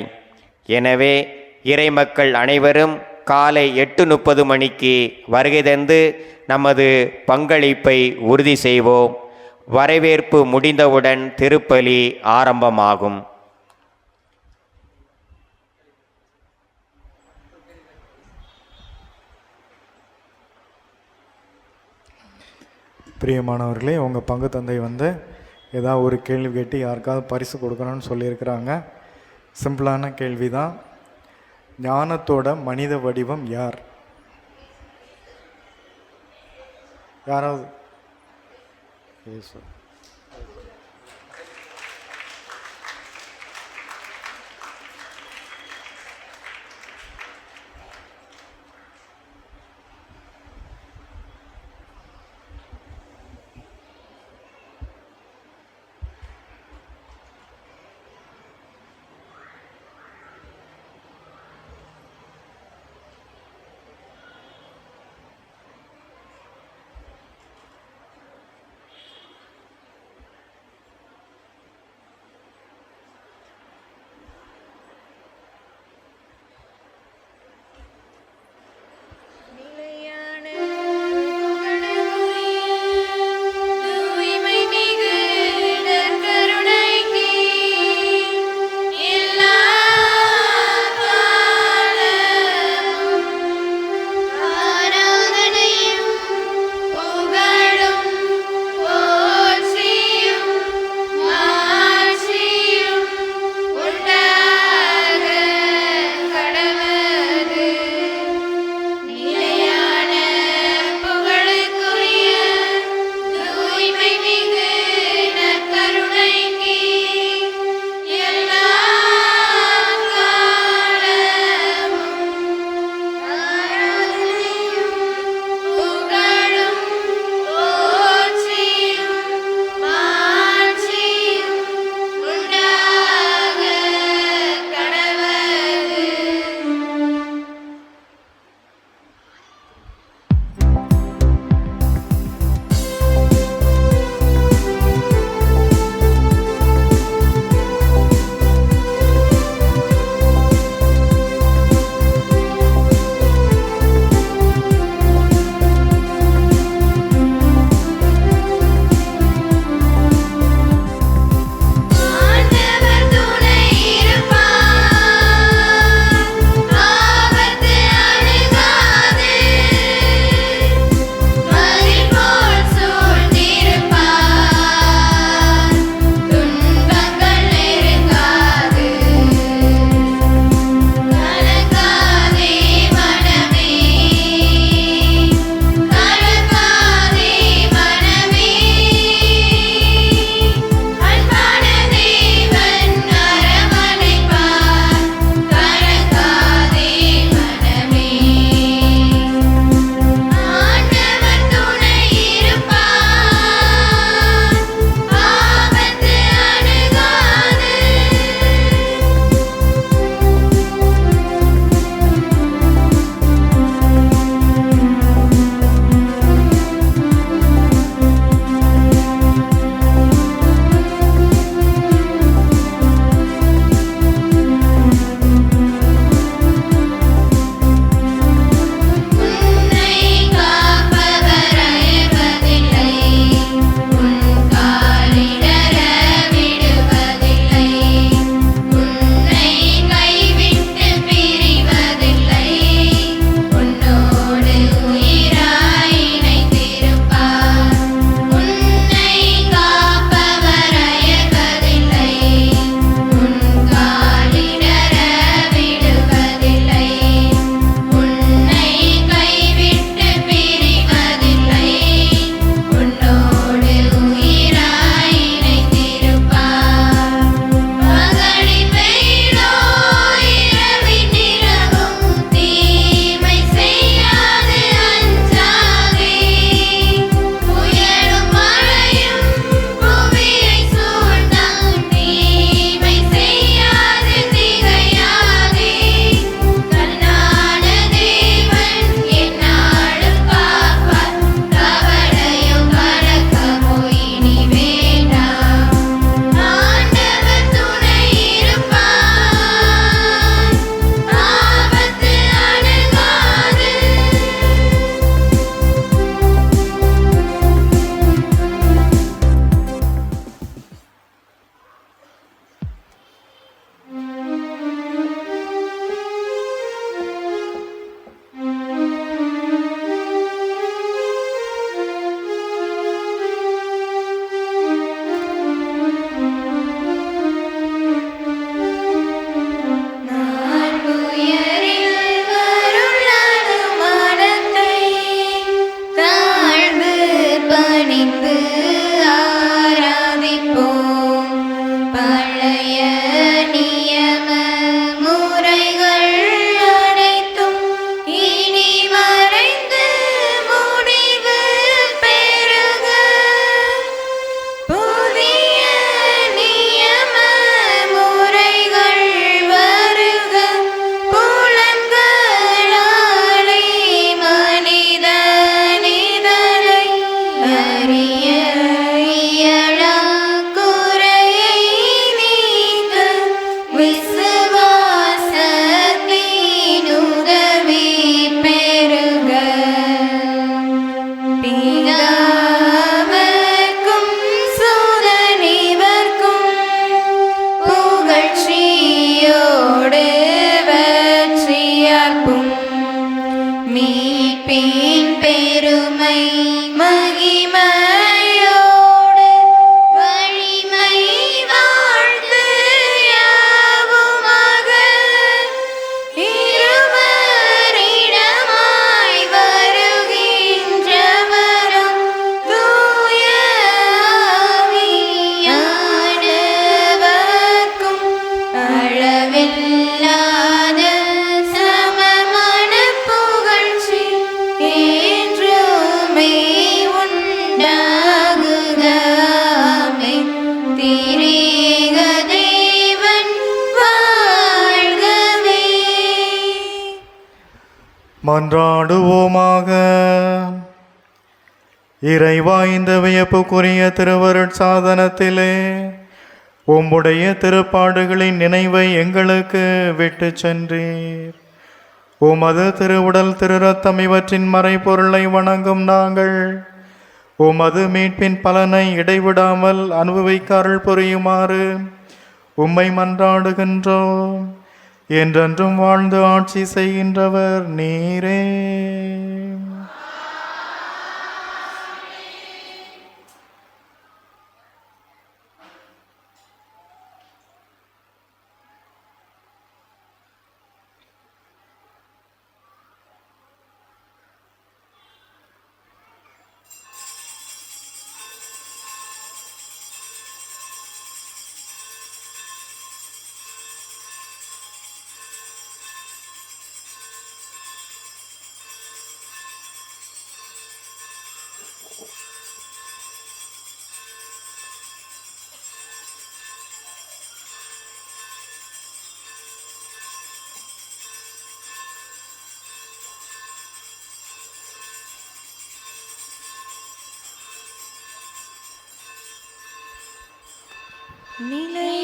எனவே இறைமக்கள் அனைவரும் காலை 8:30 மணிக்கு வருகை தந்து நமது பங்களிப்பை உறுதி செய்வோம். வரவேற்பு முடிந்தவுடன் திருப்பலி ஆரம்பமாகும். பிரியமானவர்களே, உங்கள் பங்கு தந்தை ஏதாவது ஒரு கேள்வி கேட்டு யாருக்காவது பரிசு கொடுக்கணும்னு சொல்லியிருக்கிறாங்க. சிம்பிளான கேள்வி தான். ஞானத்தோட மனித வடிவம் யார்? யாராவது? மன்றாடுவோமாக. இறைவா, இந்த வியப்புக்குரிய திருவருட்சாதனத்திலே உம்முடைய திருப்பாடுகளின் நினைவை எங்களுக்கு விட்டு சென்றீர். உமது திருவுடல் திருரத்தம் இவற்றின் மறைபொருளை வணங்கும் நாங்கள் உமது மீட்பின் பலனை இடைவிடாமல் அனுபவிக்க அருள் புரியுமாறு உம்மை மன்றாடுகின்றோம். என்றென்றும் வாழ்ந்து ஆட்சி செய்கின்றவர் நீரே. நிலை